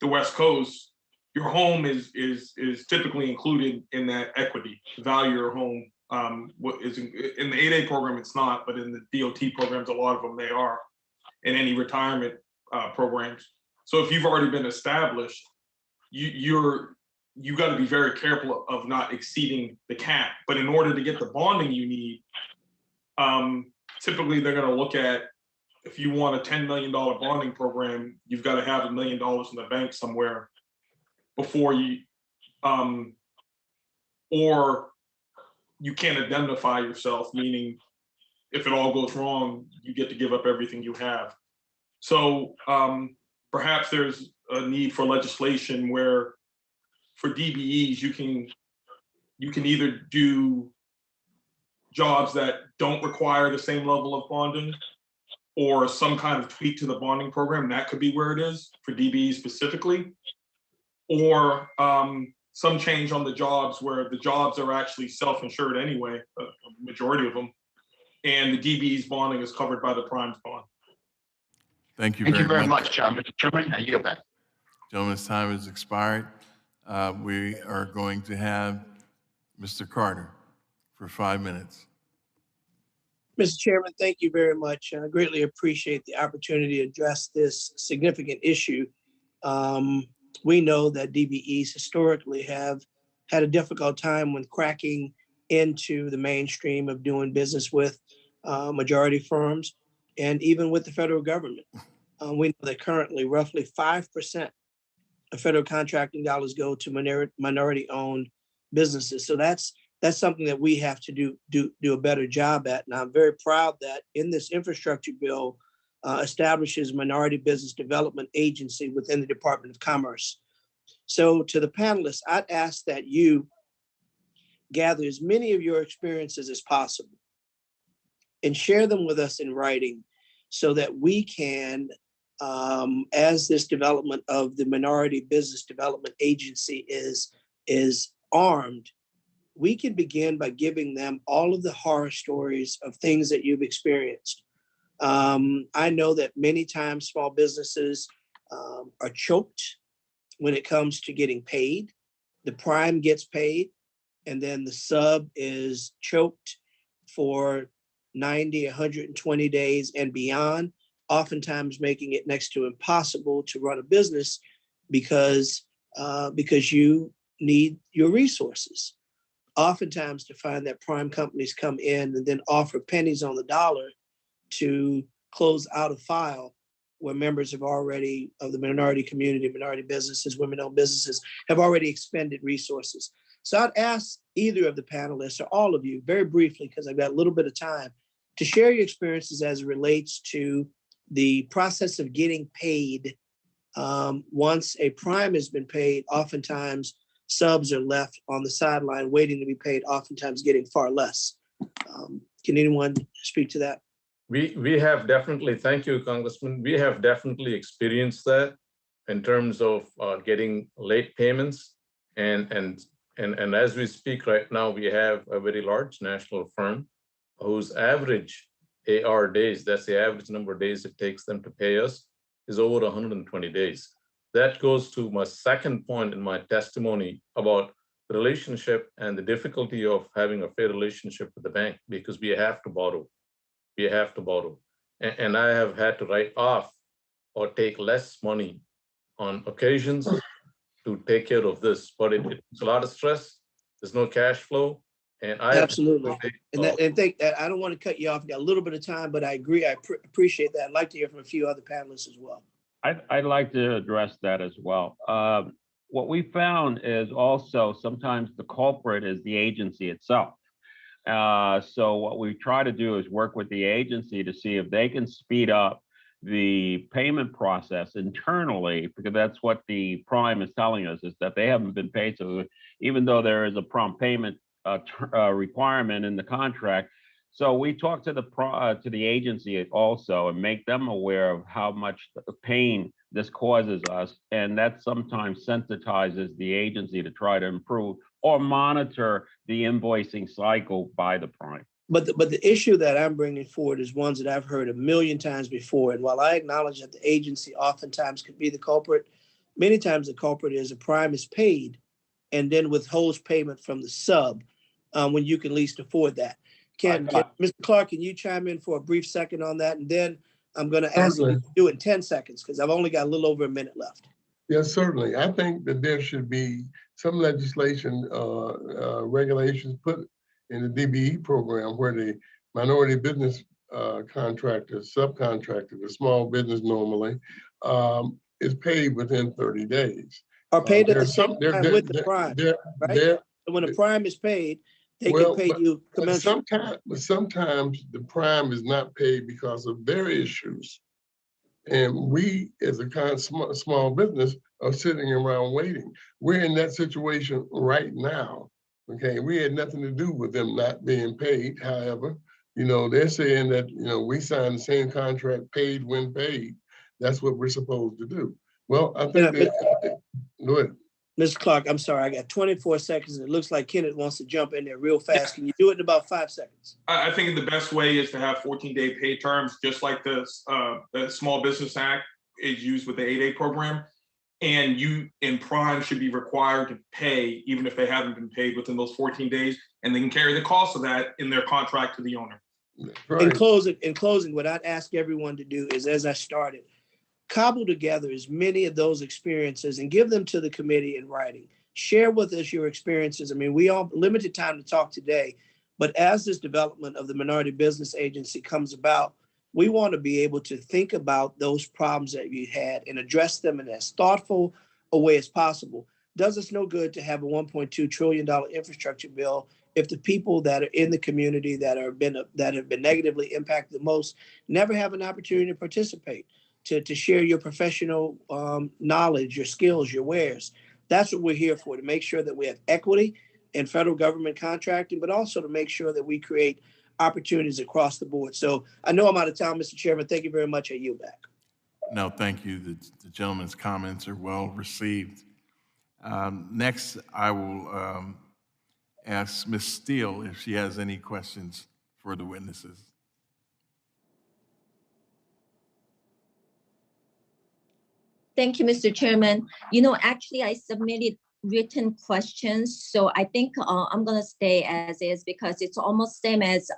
the West Coast, your home is typically included in that equity, the value of your home. What is in the 8A program, it's not, but in the DOT programs, a lot of them, they are, in any retirement programs. So if you've already been established, you got to be very careful of not exceeding the cap. But in order to get the bonding you need, typically they're going to look at, if you want a $10 million bonding program, you've got to have $1 million in the bank somewhere before you, or you can't indemnify yourself, meaning if it all goes wrong, you get to give up everything you have. So perhaps there's a need for legislation where for DBEs, you can either do jobs that don't require the same level of bonding or some kind of tweak to the bonding program. That could be where it is for DBEs specifically, or some change on the jobs where the jobs are actually self-insured anyway, a majority of them, and the DBE's bonding is covered by the prime's bond. Thank you very much, Mr. Chairman. I yield back. Gentleman's time has expired. We are going to have Mr. Carter for 5 minutes. Mr. Chairman, thank you very much. I greatly appreciate the opportunity to address this significant issue. We know that DBEs historically have had a difficult time when cracking into the mainstream of doing business with majority firms and even with the federal government. We know that currently roughly 5% federal contracting dollars go to minority-owned businesses. So that's something that we have to do a better job at. And I'm very proud that in this infrastructure bill establishes Minority Business Development Agency within the Department of Commerce. So to the panelists, I'd ask that you gather as many of your experiences as possible and share them with us in writing so that we can, as this development of the Minority Business Development Agency is armed, we can begin by giving them all of the horror stories of things that you've experienced. I know that many times small businesses are choked when it comes to getting paid. The prime gets paid, and then the sub is choked for 90, 120 days and beyond, oftentimes making it next to impossible to run a business because you need your resources. Oftentimes to find that prime companies come in and then offer pennies on the dollar to close out a file where members of the minority community, minority businesses, women-owned businesses have already expended resources. So I'd ask either of the panelists or all of you very briefly, because I've got a little bit of time, to share your experiences as it relates to the process of getting paid. Once a prime has been paid, oftentimes subs are left on the sideline waiting to be paid, oftentimes getting far less. Can anyone speak to that? We have definitely, thank you, Congressman. We have definitely experienced that in terms of getting late payments. And as we speak right now, we have a very large national firm whose average AR days, that's the average number of days it takes them to pay us, is over 120 days. That goes to my second point in my testimony about the relationship and the difficulty of having a fair relationship with the bank, because we have to borrow. We have to borrow. And I have had to write off or take less money on occasions to take care of this, but it's a lot of stress. There's no cash flow. And I absolutely. And think that I don't want to cut you off. I got a little bit of time, but I agree. I appreciate that. I'd like to hear from a few other panelists as well. I'd like to address that as well. What we found is also sometimes the culprit is the agency itself. So what we try to do is work with the agency to see if they can speed up the payment process internally, because that's what the prime is telling us, is that they haven't been paid. So even though there is a prompt payment requirement in the contract, so we talk to the agency also and make them aware of how much pain this causes us, and that sometimes sensitizes the agency to try to improve or monitor the invoicing cycle by the prime. But the issue that I'm bringing forward is ones that I've heard a million times before. And while I acknowledge that the agency oftentimes could be the culprit, many times the culprit is a prime is paid and then withholds payment from the sub when you can least afford that. Mr. Clark, can you chime in for a brief second on that? And then I'm going to ask you to do it in 10 seconds because I've only got a little over a minute left. Yes, certainly. I think that there should be some legislation, regulations put in the DBE program where the minority business contractors, subcontractors, the small business normally, is paid within 30 days. Are paid at the same time with the prime, right? So when the prime is paid, they can pay you commensurate. But sometimes the prime is not paid because of their issues. And we, as a small business, are sitting around waiting. We're in that situation right now. Okay, we had nothing to do with them not being paid. However, they're saying that, we signed the same contract, paid when paid. That's what we're supposed to do. Well, I think go ahead. Mr. Clark, I'm sorry, I got 24 seconds and it looks like Kenneth wants to jump in there real fast. Can you do it in about 5 seconds? I think the best way is to have 14-day pay terms, just like the Small Business Act is used with the 8A program. And you in prime should be required to pay, even if they haven't been paid within those 14 days, and they can carry the cost of that in their contract to the owner. Right. In closing, what I'd ask everyone to do is, as I started, cobble together as many of those experiences and give them to the committee in writing. Share with us your experiences. I mean, we all limited time to talk today, but as this development of the Minority Business Agency comes about, we want to be able to think about those problems that you had and address them in as thoughtful away as possible. Does us no good to have a $1.2 trillion infrastructure bill if the people that are in the community that have been negatively impacted the most never have an opportunity to participate, to share your professional knowledge, your skills, your wares. That's what we're here for, to make sure that we have equity in federal government contracting, but also to make sure that we create opportunities across the board. So I know I'm out of time, Mr. Chairman. Thank you very much. I yield back. No, thank you. The gentleman's comments are well received. Next, I will ask Ms. Steele if she has any questions for the witnesses. Thank you, Mr. Chairman. Actually, I submitted written questions, so I think I'm going to stay as is because it's almost same as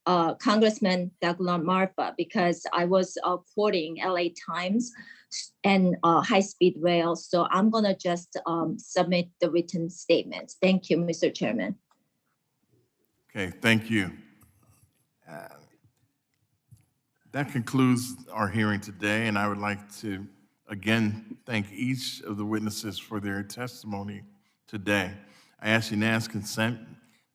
Congressman Douglas Marfa, because I was quoting LA Times and high-speed rail. So I'm going to just submit the written statements. Thank you, Mr. Chairman. Okay, thank you. That concludes our hearing today, and I would like to again thank each of the witnesses for their testimony today. I ask unanimous consent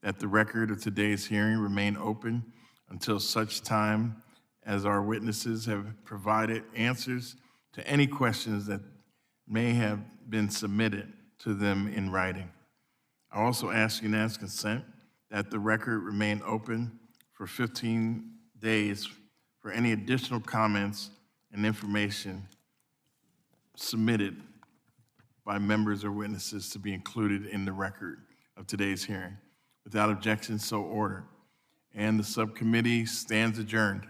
that the record of today's hearing remain open until such time as our witnesses have provided answers to any questions that may have been submitted to them in writing. I also ask unanimous consent that the record remain open for 15 days for any additional comments and information submitted by members or witnesses to be included in the record of today's hearing. Without objection, so ordered. And the subcommittee stands adjourned.